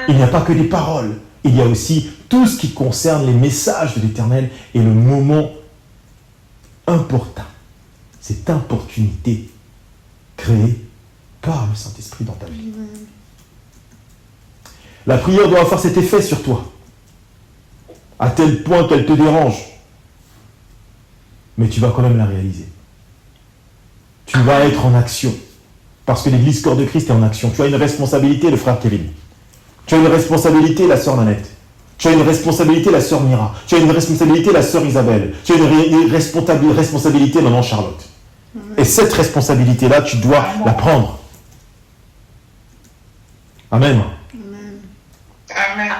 Il n'y a pas que des paroles. Il y a aussi tout ce qui concerne les messages de l'Éternel et le moment important. Cette importunité créée par le Saint-Esprit dans ta vie. La prière doit faire cet effet sur toi, à tel point qu'elle te dérange. Mais tu vas quand même la réaliser. Tu vas être en action. Parce que l'Église Corps de Christ est en action. Tu as une responsabilité, le frère Kevin. Tu as une responsabilité, la sœur Nanette. Tu as une responsabilité, la sœur Mira. Tu as une responsabilité, la sœur Isabelle. Tu as une responsabilité, maman Charlotte. Et cette responsabilité-là, tu dois la prendre. Amen. Amen.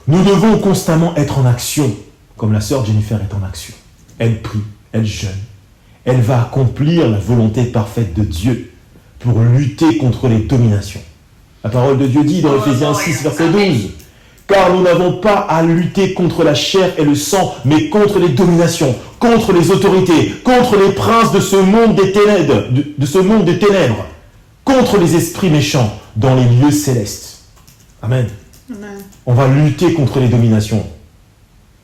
Nous devons constamment être en action, comme la sœur Jennifer est en action. Elle prie, elle jeûne. Elle va accomplir la volonté parfaite de Dieu pour lutter contre les dominations. La parole de Dieu dit dans Ephésiens 6, verset 12, « Car nous n'avons pas à lutter contre la chair et le sang, mais contre les dominations, contre les autorités, contre les princes de ce monde des ténèbres, contre les esprits méchants dans les lieux célestes. » Amen. Amen. On va lutter contre les dominations.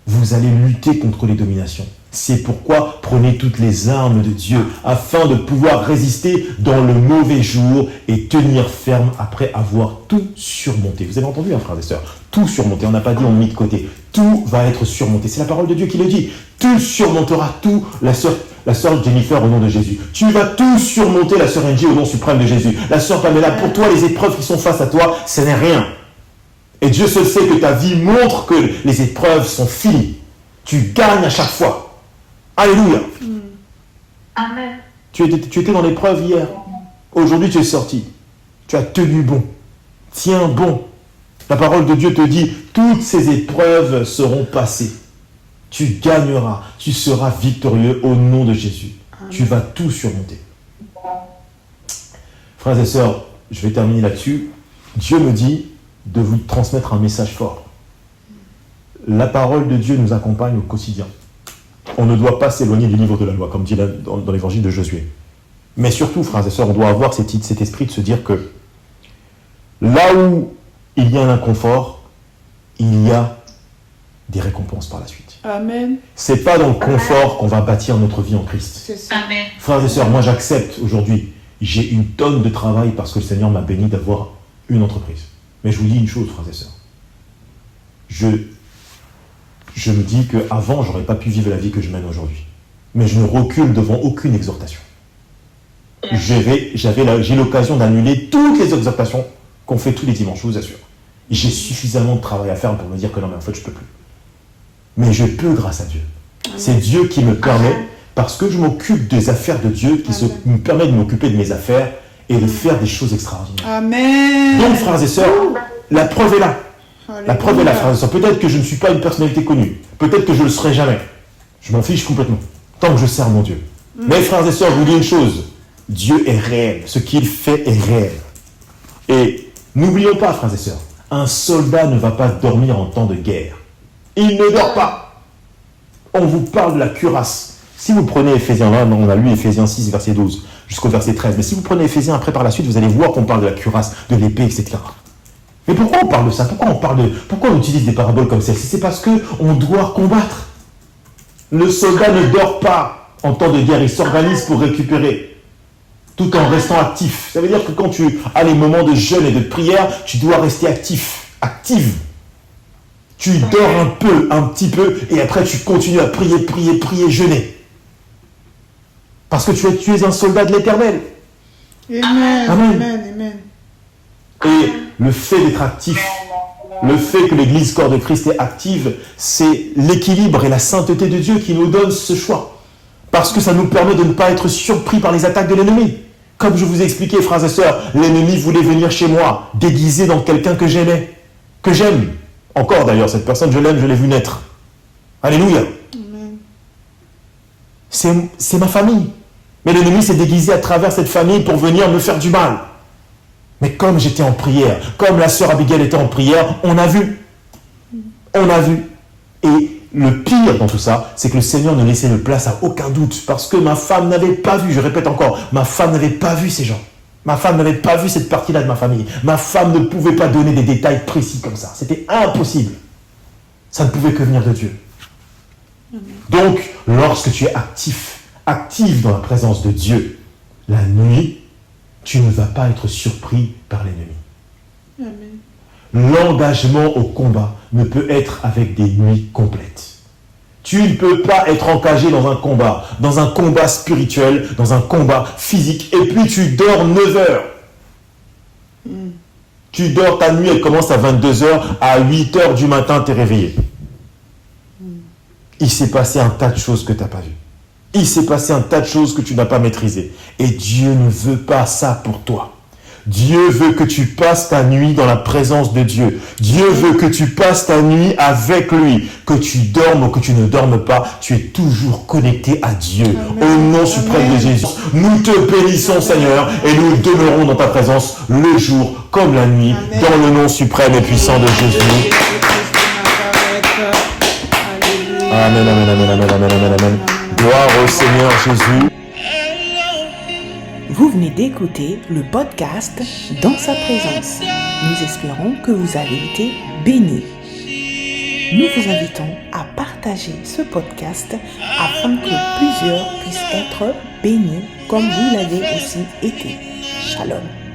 Vous allez lutter contre les dominations. C'est pourquoi prenez toutes les armes de Dieu afin de pouvoir résister dans le mauvais jour et tenir ferme après avoir tout surmonté. Vous avez entendu, frères et sœurs? Tout surmonté. On n'a pas dit on met de côté. Tout va être surmonté. C'est la parole de Dieu qui le dit. Tu surmonteras tout, la sœur Jennifer, au nom de Jésus. Tu vas tout surmonter, la sœur Angie, au nom suprême de Jésus. La sœur Pamela, pour toi, les épreuves qui sont face à toi, ce n'est rien. Et Dieu seul sait que ta vie montre que les épreuves sont finies. Tu gagnes à chaque fois. Alléluia. Amen. Tu étais dans l'épreuve hier. Aujourd'hui, tu es sorti. Tu as tenu bon. Tiens bon. La parole de Dieu te dit, toutes ces épreuves seront passées. Tu gagneras. Tu seras victorieux au nom de Jésus. Tu vas tout surmonter. Frères et sœurs, je vais terminer là-dessus. Dieu me dit de vous transmettre un message fort. La parole de Dieu nous accompagne au quotidien. On ne doit pas s'éloigner du livre de la loi, comme dit dans l'évangile de Josué. Mais surtout, frères et sœurs, on doit avoir cet esprit de se dire que là où il y a un inconfort, il y a des récompenses par la suite. Amen. C'est pas dans le confort qu'on va bâtir notre vie en Christ. C'est ça. Amen. Frères et sœurs, moi j'accepte aujourd'hui, j'ai une tonne de travail parce que le Seigneur m'a béni d'avoir une entreprise. Mais je vous dis une chose, frères et sœurs. Je me dis qu'avant, je n'aurais pas pu vivre la vie que je mène aujourd'hui. Mais je ne recule devant aucune exhortation. J'ai l'occasion d'annuler toutes les exhortations qu'on fait tous les dimanches, je vous assure. J'ai suffisamment de travail à faire pour me dire que non, mais en fait, je ne peux plus. Mais je peux grâce à Dieu. C'est Dieu qui me permet, parce que je m'occupe des affaires de Dieu, qui me permet de m'occuper de mes affaires et de faire des choses extraordinaires. Amen. Donc, frères et sœurs, la preuve est là. La preuve est là, frères et sœurs. Peut-être que je ne suis pas une personnalité connue. Peut-être que je ne le serai jamais. Je m'en fiche complètement. Tant que je sers mon Dieu. Mais frères et sœurs, je vous dis une chose. Dieu est réel. Ce qu'il fait est réel. Et n'oublions pas, frères et sœurs, un soldat ne va pas dormir en temps de guerre. Il ne dort pas. On vous parle de la cuirasse. Si vous prenez Éphésiens 1, on a lu Éphésiens 6, verset 12, jusqu'au verset 13. Mais si vous prenez Éphésiens après par la suite, vous allez voir qu'on parle de la cuirasse, de l'épée, etc. Mais pourquoi on parle de ça? Pourquoi on utilise des paraboles comme celle-ci? C'est parce qu'on doit combattre. Le soldat ne dort pas en temps de guerre, il s'organise pour récupérer, tout en restant actif. Ça veut dire que quand tu as les moments de jeûne et de prière, tu dois rester active. Tu dors un petit peu, et après tu continues à prier, jeûner. Parce que tu es un soldat de l'Éternel. Amen. Amen. Amen. Et le fait d'être actif, le fait que l'Église Corps de Christ est active, c'est l'équilibre et la sainteté de Dieu qui nous donne ce choix. Parce que ça nous permet de ne pas être surpris par les attaques de l'ennemi. Comme je vous ai expliqué, frères et sœurs, l'ennemi voulait venir chez moi, déguisé dans quelqu'un que j'aimais, que j'aime. Encore d'ailleurs, cette personne, je l'aime, je l'ai vu naître. Alléluia. C'est ma famille. Mais l'ennemi s'est déguisé à travers cette famille pour venir me faire du mal. Mais comme j'étais en prière, comme la sœur Abigail était en prière, on a vu. Et le pire dans tout ça, c'est que le Seigneur ne laissait de place à aucun doute. Parce que ma femme n'avait pas vu, je répète encore, ma femme n'avait pas vu ces gens. Ma femme n'avait pas vu cette partie-là de ma famille. Ma femme ne pouvait pas donner des détails précis comme ça. C'était impossible. Ça ne pouvait que venir de Dieu. Donc, lorsque tu es actif dans la présence de Dieu, la nuit, tu ne vas pas être surpris par l'ennemi. L'engagement au combat ne peut être avec des nuits complètes. Tu ne peux pas être engagé dans un combat spirituel, dans un combat physique, et puis tu dors 9 heures. Tu dors, ta nuit, elle commence à 22 heures, à 8 heures du matin, tu es réveillé. Il s'est passé un tas de choses que tu n'as pas vues. Il s'est passé un tas de choses que tu n'as pas maîtrisées. Et Dieu ne veut pas ça pour toi. Dieu veut que tu passes ta nuit dans la présence de Dieu. Dieu veut que tu passes ta nuit avec lui. Que tu dormes ou que tu ne dormes pas, tu es toujours connecté à Dieu. Amen. Au nom suprême de Jésus, nous te bénissons, Seigneur, et nous demeurons dans ta présence le jour comme la nuit, dans le nom suprême et puissant de Jésus. Amen, amen, amen, amen, amen, amen, amen. Gloire au Seigneur Jésus. Vous venez d'écouter le podcast Dans sa présence. Nous espérons que vous avez été bénis. Nous vous invitons à partager partager ce podcast afin que plusieurs puissent être bénis comme vous l'avez aussi été. Shalom.